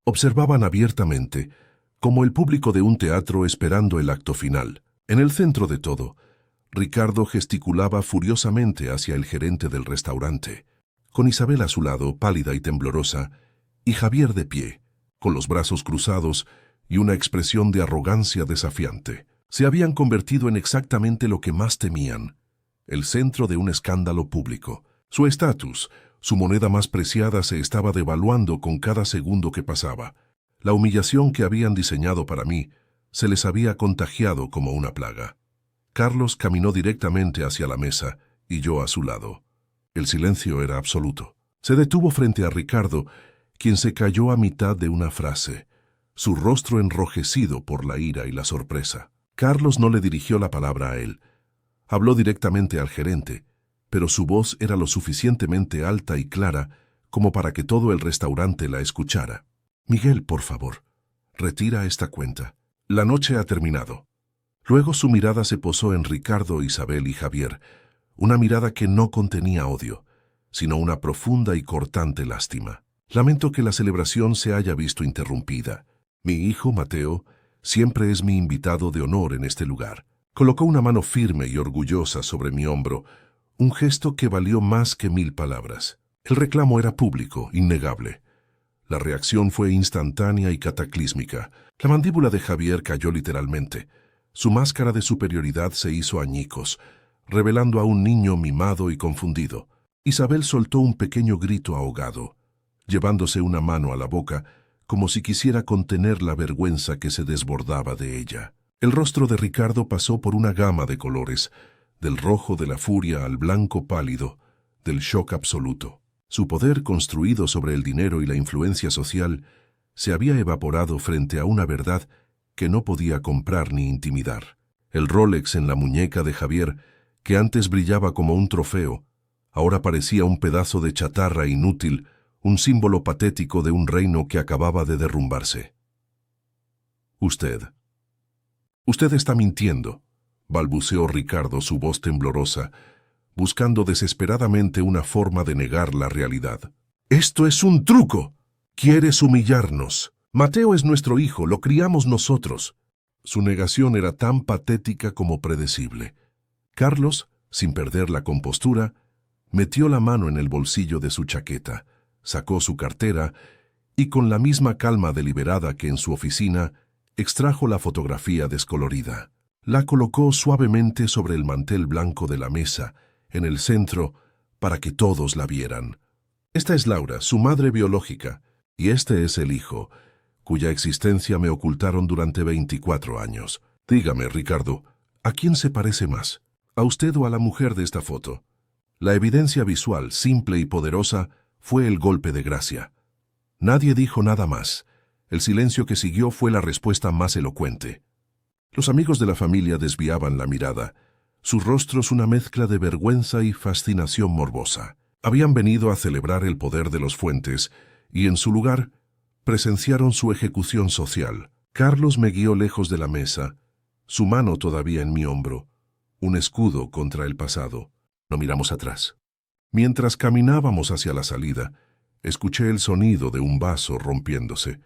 Observaban abiertamente, como el público de un teatro esperando el acto final. En el centro de todo, Ricardo gesticulaba furiosamente hacia el gerente del restaurante, con Isabel a su lado, pálida y temblorosa, y Javier de pie, con los brazos cruzados y una expresión de arrogancia desafiante. Se habían convertido en exactamente lo que más temían, el centro de un escándalo público. Su estatus, su moneda más preciada, se estaba devaluando con cada segundo que pasaba. La humillación que habían diseñado para mí se les había contagiado como una plaga. Carlos caminó directamente hacia la mesa y yo a su lado. El silencio era absoluto. Se detuvo frente a Ricardo, quien se calló a mitad de una frase, su rostro enrojecido por la ira y la sorpresa. Carlos no le dirigió la palabra a él. Habló directamente al gerente, pero su voz era lo suficientemente alta y clara como para que todo el restaurante la escuchara. Miguel, por favor, retira esta cuenta. La noche ha terminado. Luego su mirada se posó en Ricardo, Isabel y Javier, una mirada que no contenía odio, sino una profunda y cortante lástima. Lamento que la celebración se haya visto interrumpida. Mi hijo, Mateo, siempre es mi invitado de honor en este lugar. Colocó una mano firme y orgullosa sobre mi hombro, un gesto que valió más que 1000 palabras. El reclamo era público, innegable. La reacción fue instantánea y cataclísmica. La mandíbula de Javier cayó literalmente. Su máscara de superioridad se hizo añicos, revelando a un niño mimado y confundido. Isabel soltó un pequeño grito ahogado, llevándose una mano a la boca, como si quisiera contener la vergüenza que se desbordaba de ella. El rostro de Ricardo pasó por una gama de colores, del rojo de la furia al blanco pálido, del shock absoluto. Su poder construido sobre el dinero y la influencia social se había evaporado frente a una verdad que no podía comprar ni intimidar. El Rolex en la muñeca de Javier, que antes brillaba como un trofeo, ahora parecía un pedazo de chatarra inútil, un símbolo patético de un reino que acababa de derrumbarse. Usted está mintiendo, balbuceó Ricardo, su voz temblorosa, buscando desesperadamente una forma de negar la realidad. ¡Esto es un truco! ¡Quieres humillarnos! Mateo es nuestro hijo, lo criamos nosotros. Su negación era tan patética como predecible. Carlos, sin perder la compostura, metió la mano en el bolsillo de su chaqueta, sacó su cartera y, con la misma calma deliberada que en su oficina, extrajo la fotografía descolorida. La colocó suavemente sobre el mantel blanco de la mesa, en el centro, para que todos la vieran. Esta es Laura, su madre biológica, y este es el hijo, cuya existencia me ocultaron durante 24 años. Dígame, Ricardo, ¿a quién se parece más? ¿A usted o a la mujer de esta foto? La evidencia visual, simple y poderosa, fue el golpe de gracia. Nadie dijo nada más. El silencio que siguió fue la respuesta más elocuente. Los amigos de la familia desviaban la mirada, sus rostros una mezcla de vergüenza y fascinación morbosa. Habían venido a celebrar el poder de los Fuentes y, en su lugar, presenciaron su ejecución social. Carlos me guió lejos de la mesa, su mano todavía en mi hombro, un escudo contra el pasado. No miramos atrás. Mientras caminábamos hacia la salida, escuché el sonido de un vaso rompiéndose,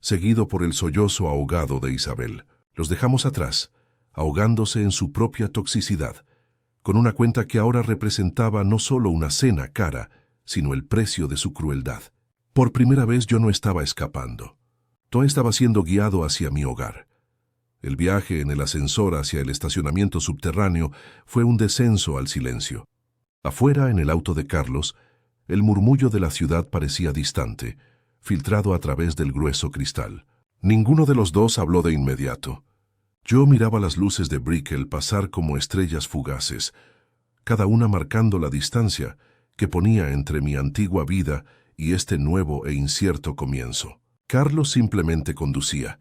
seguido por el sollozo ahogado de Isabel. Los dejamos atrás, ahogándose en su propia toxicidad, con una cuenta que ahora representaba no solo una cena cara, sino el precio de su crueldad. Por primera vez yo no estaba escapando. Todo estaba siendo guiado hacia mi hogar. El viaje en el ascensor hacia el estacionamiento subterráneo fue un descenso al silencio. Afuera, en el auto de Carlos, el murmullo de la ciudad parecía distante, filtrado a través del grueso cristal. Ninguno de los dos habló de inmediato. Yo miraba las luces de Brickell pasar como estrellas fugaces, cada una marcando la distancia que ponía entre mi antigua vida y este nuevo e incierto comienzo. Carlos simplemente conducía.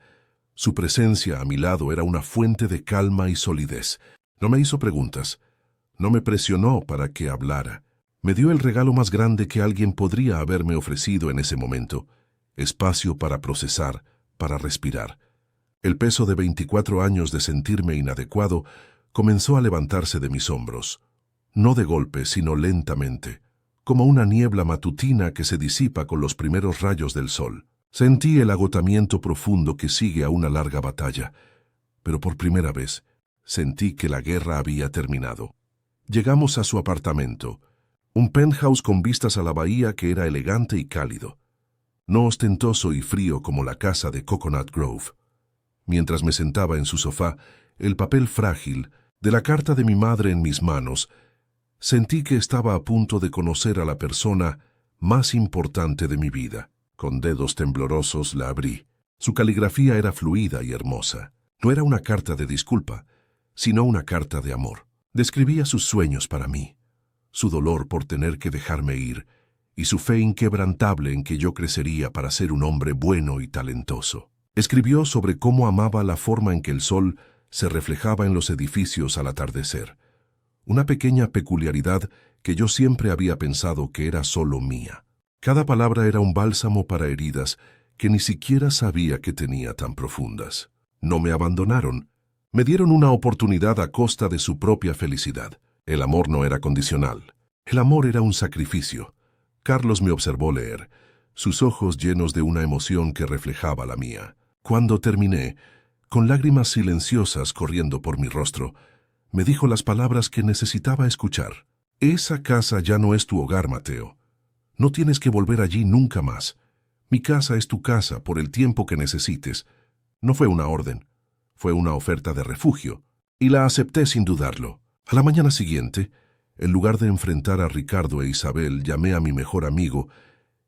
Su presencia a mi lado era una fuente de calma y solidez. No me hizo preguntas, no me presionó para que hablara. Me dio el regalo más grande que alguien podría haberme ofrecido en ese momento: espacio para procesar, para respirar. El peso de 24 años de sentirme inadecuado comenzó a levantarse de mis hombros. No de golpe, sino lentamente, como una niebla matutina que se disipa con los primeros rayos del sol. Sentí el agotamiento profundo que sigue a una larga batalla, pero por primera vez sentí que la guerra había terminado. Llegamos a su apartamento, un penthouse con vistas a la bahía que era elegante y cálido, no ostentoso y frío como la casa de Coconut Grove. Mientras me sentaba en su sofá, el papel frágil de la carta de mi madre en mis manos, sentí que estaba a punto de conocer a la persona más importante de mi vida. Con dedos temblorosos la abrí. Su caligrafía era fluida y hermosa. No era una carta de disculpa, sino una carta de amor. Describía sus sueños para mí, su dolor por tener que dejarme ir, y su fe inquebrantable en que yo crecería para ser un hombre bueno y talentoso. Escribió sobre cómo amaba la forma en que el sol se reflejaba en los edificios al atardecer. Una pequeña peculiaridad que yo siempre había pensado que era solo mía. Cada palabra era un bálsamo para heridas que ni siquiera sabía que tenía tan profundas. No me abandonaron. Me dieron una oportunidad a costa de su propia felicidad. El amor no era condicional. El amor era un sacrificio. Carlos me observó leer, sus ojos llenos de una emoción que reflejaba la mía. Cuando terminé, con lágrimas silenciosas corriendo por mi rostro, me dijo las palabras que necesitaba escuchar. Esa casa ya no es tu hogar, Mateo. No tienes que volver allí nunca más. Mi casa es tu casa por el tiempo que necesites. No fue una orden, fue una oferta de refugio, y la acepté sin dudarlo. A la mañana siguiente, en lugar de enfrentar a Ricardo e Isabel, llamé a mi mejor amigo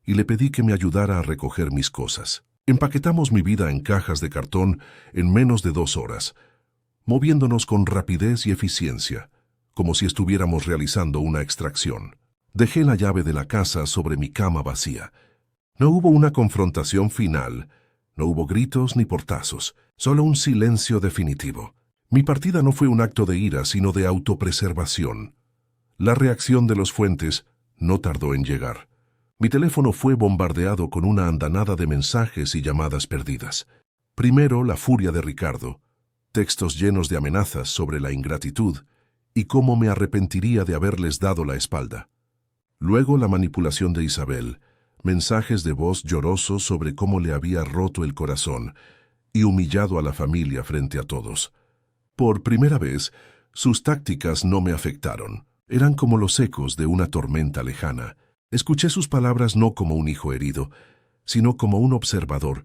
y le pedí que me ayudara a recoger mis cosas. Empaquetamos mi vida en cajas de cartón en menos de 2 horas, moviéndonos con rapidez y eficiencia, como si estuviéramos realizando una extracción. Dejé la llave de la casa sobre mi cama vacía. No hubo una confrontación final, no hubo gritos ni portazos, solo un silencio definitivo. Mi partida no fue un acto de ira, sino de autopreservación. La reacción de los Fuentes no tardó en llegar. Mi teléfono fue bombardeado con una andanada de mensajes y llamadas perdidas. Primero, la furia de Ricardo, textos llenos de amenazas sobre la ingratitud y cómo me arrepentiría de haberles dado la espalda. Luego, la manipulación de Isabel, mensajes de voz llorosos sobre cómo le había roto el corazón y humillado a la familia frente a todos. Por primera vez, sus tácticas no me afectaron. Eran como los ecos de una tormenta lejana. Escuché sus palabras no como un hijo herido, sino como un observador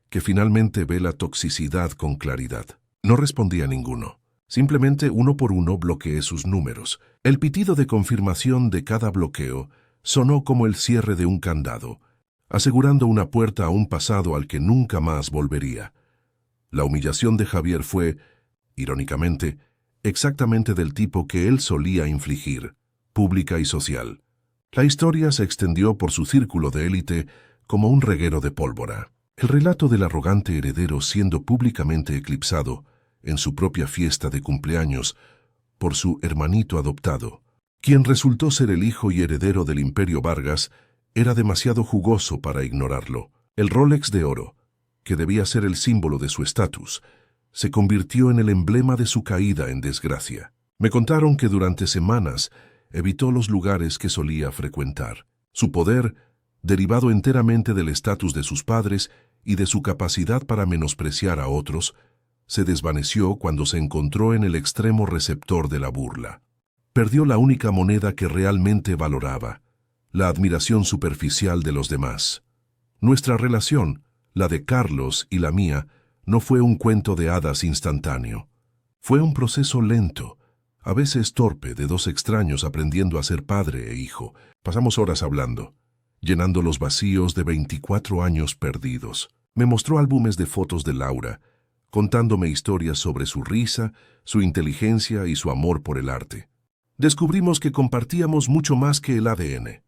que finalmente ve la toxicidad con claridad. No respondí a ninguno. Simplemente uno por uno bloqueé sus números. El pitido de confirmación de cada bloqueo sonó como el cierre de un candado, asegurando una puerta a un pasado al que nunca más volvería. La humillación de Javier fue, irónicamente, exactamente del tipo que él solía infligir, pública y social. La historia se extendió por su círculo de élite como un reguero de pólvora. El relato del arrogante heredero siendo públicamente eclipsado en su propia fiesta de cumpleaños por su hermanito adoptado, quien resultó ser el hijo y heredero del Imperio Vargas, era demasiado jugoso para ignorarlo. El Rolex de oro, que debía ser el símbolo de su estatus, se convirtió en el emblema de su caída en desgracia. Me contaron que durante semanas evitó los lugares que solía frecuentar. Su poder, derivado enteramente del estatus de sus padres y de su capacidad para menospreciar a otros, se desvaneció cuando se encontró en el extremo receptor de la burla. Perdió la única moneda que realmente valoraba, la admiración superficial de los demás. Nuestra relación, la de Carlos y la mía, no fue un cuento de hadas instantáneo. Fue un proceso lento, a veces torpe, de 2 extraños aprendiendo a ser padre e hijo. Pasamos horas hablando, llenando los vacíos de 24 años perdidos. Me mostró álbumes de fotos de Laura, contándome historias sobre su risa, su inteligencia y su amor por el arte. Descubrimos que compartíamos mucho más que el ADN.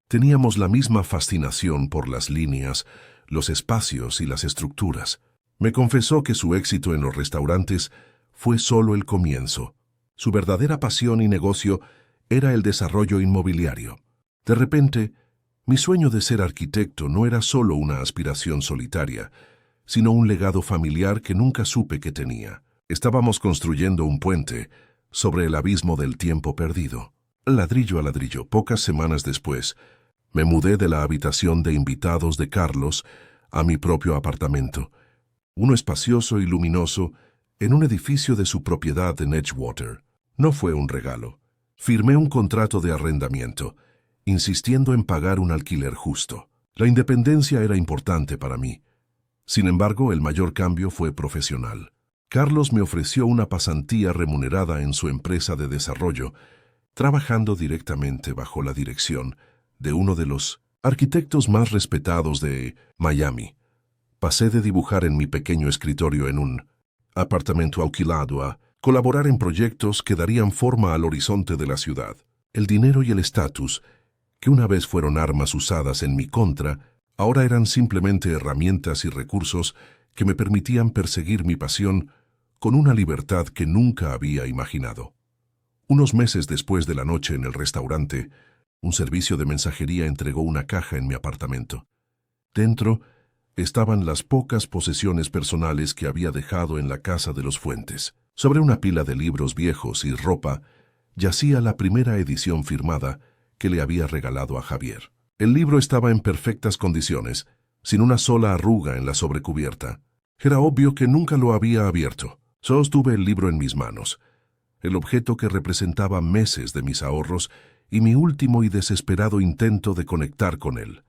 Teníamos la misma fascinación por las líneas, los espacios y las estructuras. Me confesó que su éxito en los restaurantes fue solo el comienzo. Su verdadera pasión y negocio era el desarrollo inmobiliario. De repente, mi sueño de ser arquitecto no era solo una aspiración solitaria, sino un legado familiar que nunca supe que tenía. Estábamos construyendo un puente sobre el abismo del tiempo perdido. Ladrillo a ladrillo, pocas semanas después, me mudé de la habitación de invitados de Carlos a mi propio apartamento, uno espacioso y luminoso, en un edificio de su propiedad en Edgewater. No fue un regalo. Firmé un contrato de arrendamiento, insistiendo en pagar un alquiler justo. La independencia era importante para mí. Sin embargo, el mayor cambio fue profesional. Carlos me ofreció una pasantía remunerada en su empresa de desarrollo, trabajando directamente bajo la dirección de uno de los arquitectos más respetados de Miami. Pasé de dibujar en mi pequeño escritorio en un apartamento alquilado a colaborar en proyectos que darían forma al horizonte de la ciudad. El dinero y el estatus, que una vez fueron armas usadas en mi contra, ahora eran simplemente herramientas y recursos que me permitían perseguir mi pasión con una libertad que nunca había imaginado. Unos meses después de la noche en el restaurante, un servicio de mensajería entregó una caja en mi apartamento. Dentro estaban las pocas posesiones personales que había dejado en la casa de los Fuentes. Sobre una pila de libros viejos y ropa yacía la primera edición firmada que le había regalado a Javier. El libro estaba en perfectas condiciones, sin una sola arruga en la sobrecubierta. Era obvio que nunca lo había abierto. Sostuve el libro en mis manos, el objeto que representaba meses de mis ahorros y mi último y desesperado intento de conectar con él.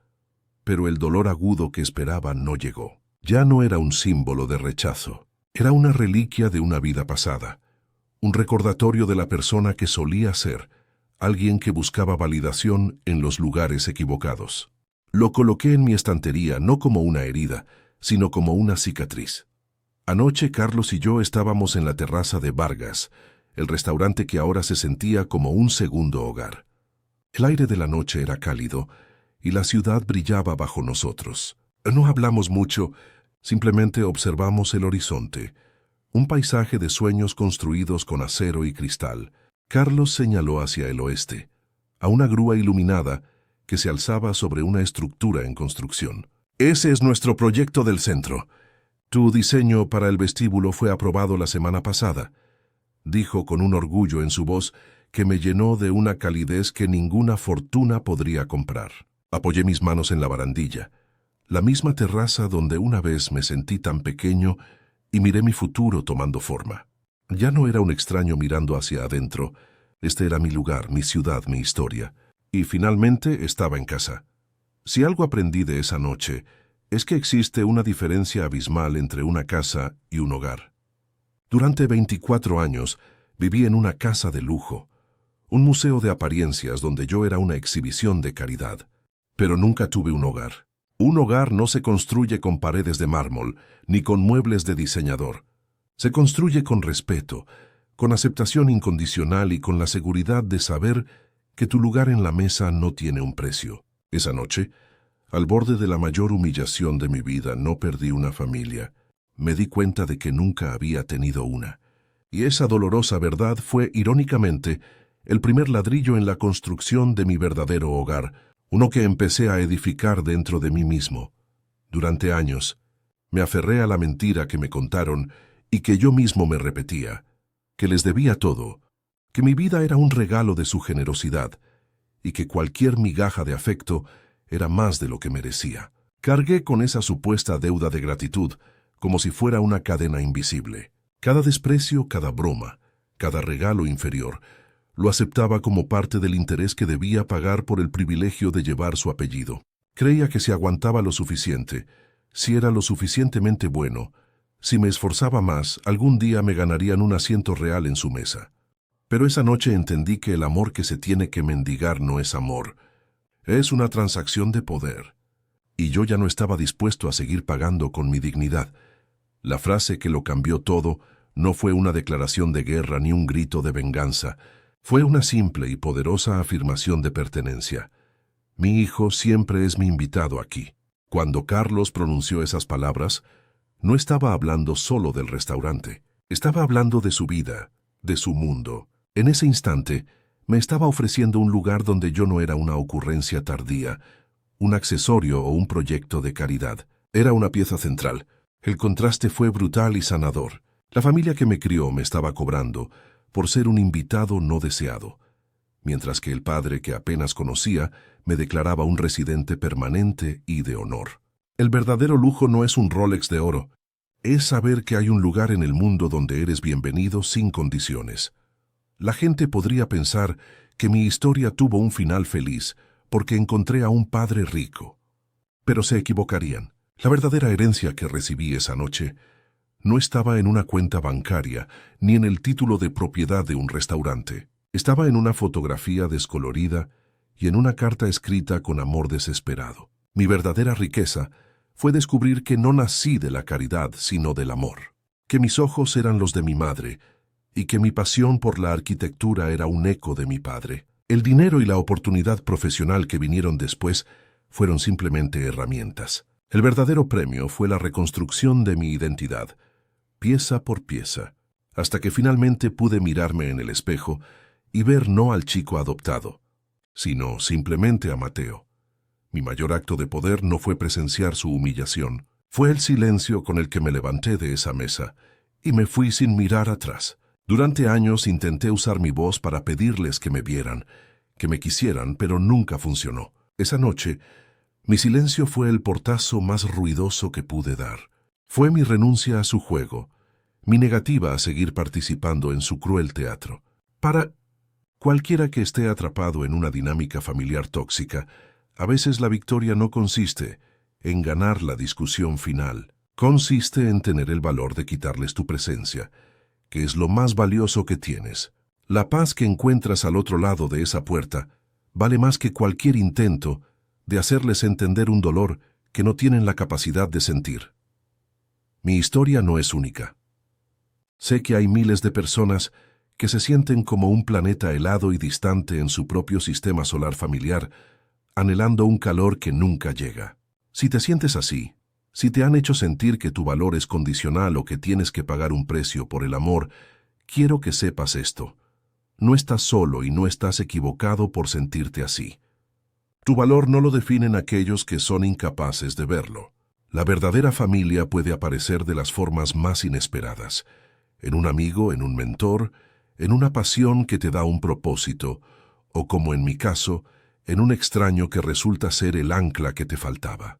Pero el dolor agudo que esperaba no llegó. Ya no era un símbolo de rechazo. Era una reliquia de una vida pasada, un recordatorio de la persona que solía ser, alguien que buscaba validación en los lugares equivocados. Lo coloqué en mi estantería no como una herida, sino como una cicatriz. Anoche Carlos y yo estábamos en la terraza de Vargas, el restaurante que ahora se sentía como un segundo hogar. El aire de la noche era cálido y la ciudad brillaba bajo nosotros. No hablamos mucho, simplemente observamos el horizonte, un paisaje de sueños construidos con acero y cristal. Carlos señaló hacia el oeste, a una grúa iluminada que se alzaba sobre una estructura en construcción. Ese es nuestro proyecto del centro. Tu diseño para el vestíbulo fue aprobado la semana pasada, dijo con un orgullo en su voz que me llenó de una calidez que ninguna fortuna podría comprar. Apoyé mis manos en la barandilla, la misma terraza donde una vez me sentí tan pequeño y miré mi futuro tomando forma. Ya no era un extraño mirando hacia adentro. Este era mi lugar, mi ciudad, mi historia. Y finalmente estaba en casa. Si algo aprendí de esa noche, es que existe una diferencia abismal entre una casa y un hogar. Durante 24 años viví en una casa de lujo, un museo de apariencias donde yo era una exhibición de caridad. Pero nunca tuve un hogar. Un hogar no se construye con paredes de mármol, ni con muebles de diseñador. Se construye con respeto, con aceptación incondicional y con la seguridad de saber que tu lugar en la mesa no tiene un precio. Esa noche, al borde de la mayor humillación de mi vida, no perdí una familia. Me di cuenta de que nunca había tenido una. Y esa dolorosa verdad fue, irónicamente, el primer ladrillo en la construcción de mi verdadero hogar, uno que empecé a edificar dentro de mí mismo. Durante años, me aferré a la mentira que me contaron y que yo mismo me repetía, que les debía todo, que mi vida era un regalo de su generosidad y que cualquier migaja de afecto era más de lo que merecía. Cargué con esa supuesta deuda de gratitud como si fuera una cadena invisible. Cada desprecio, cada broma, cada regalo inferior, lo aceptaba como parte del interés que debía pagar por el privilegio de llevar su apellido. Creía que si aguantaba lo suficiente, si era lo suficientemente bueno, si me esforzaba más, algún día me ganarían un asiento real en su mesa. Pero esa noche entendí que el amor que se tiene que mendigar no es amor, es una transacción de poder. Y yo ya no estaba dispuesto a seguir pagando con mi dignidad. La frase que lo cambió todo no fue una declaración de guerra ni un grito de venganza. Fue una simple y poderosa afirmación de pertenencia. Mi hijo siempre es mi invitado aquí. Cuando Carlos pronunció esas palabras, no estaba hablando solo del restaurante. Estaba hablando de su vida, de su mundo. En ese instante, me estaba ofreciendo un lugar donde yo no era una ocurrencia tardía, un accesorio o un proyecto de caridad. Era una pieza central. El contraste fue brutal y sanador. La familia que me crió me estaba cobrando por ser un invitado no deseado, mientras que el padre que apenas conocía me declaraba un residente permanente y de honor. El verdadero lujo no es un Rolex de oro, es saber que hay un lugar en el mundo donde eres bienvenido sin condiciones. La gente podría pensar que mi historia tuvo un final feliz porque encontré a un padre rico, pero se equivocarían. La verdadera herencia que recibí esa noche no estaba en una cuenta bancaria ni en el título de propiedad de un restaurante. Estaba en una fotografía descolorida y en una carta escrita con amor desesperado. Mi verdadera riqueza fue descubrir que no nací de la caridad, sino del amor, que mis ojos eran los de mi madre y que mi pasión por la arquitectura era un eco de mi padre. El dinero y la oportunidad profesional que vinieron después fueron simplemente herramientas. El verdadero premio fue la reconstrucción de mi identidad, pieza por pieza. hasta que finalmente pude mirarme en el espejo y ver no al chico adoptado, sino simplemente a Mateo. Mi mayor acto de poder no fue presenciar su humillación, fue el silencio con el que me levanté de esa mesa y me fui sin mirar atrás. Durante años intenté usar mi voz para pedirles que me vieran, que me quisieran, pero nunca funcionó. Esa noche, mi silencio fue el portazo más ruidoso que pude dar. Fue mi renuncia a su juego, mi negativa a seguir participando en su cruel teatro. Para cualquiera que esté atrapado en una dinámica familiar tóxica, a veces la victoria no consiste en ganar la discusión final. Consiste en tener el valor de quitarles tu presencia, que es lo más valioso que tienes. La paz que encuentras al otro lado de esa puerta vale más que cualquier intento de hacerles entender un dolor que no tienen la capacidad de sentir. Mi historia no es única. Sé que hay miles de personas que se sienten como un planeta helado y distante en su propio sistema solar familiar, anhelando un calor que nunca llega. Si te sientes así, si te han hecho sentir que tu valor es condicional o que tienes que pagar un precio por el amor, quiero que sepas esto. No estás solo y no estás equivocado por sentirte así. Tu valor no lo definen aquellos que son incapaces de verlo. La verdadera familia puede aparecer de las formas más inesperadas, en un amigo, en un mentor, en una pasión que te da un propósito, o como en mi caso, en un extraño que resulta ser el ancla que te faltaba.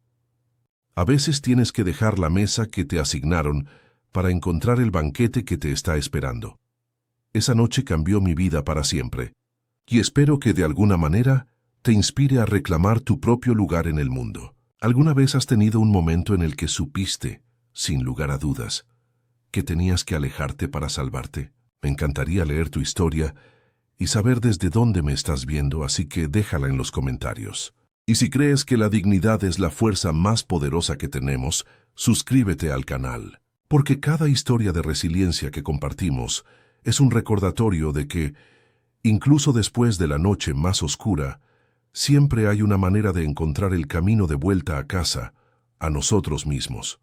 A veces tienes que dejar la mesa que te asignaron para encontrar el banquete que te está esperando. Esa noche cambió mi vida para siempre, y espero que de alguna manera te inspire a reclamar tu propio lugar en el mundo. ¿Alguna vez has tenido un momento en el que supiste, sin lugar a dudas, que tenías que alejarte para salvarte? Me encantaría leer tu historia y saber desde dónde me estás viendo, así que déjala en los comentarios. Y si crees que la dignidad es la fuerza más poderosa que tenemos, suscríbete al canal, porque cada historia de resiliencia que compartimos es un recordatorio de que, incluso después de la noche más oscura, siempre hay una manera de encontrar el camino de vuelta a casa, a nosotros mismos.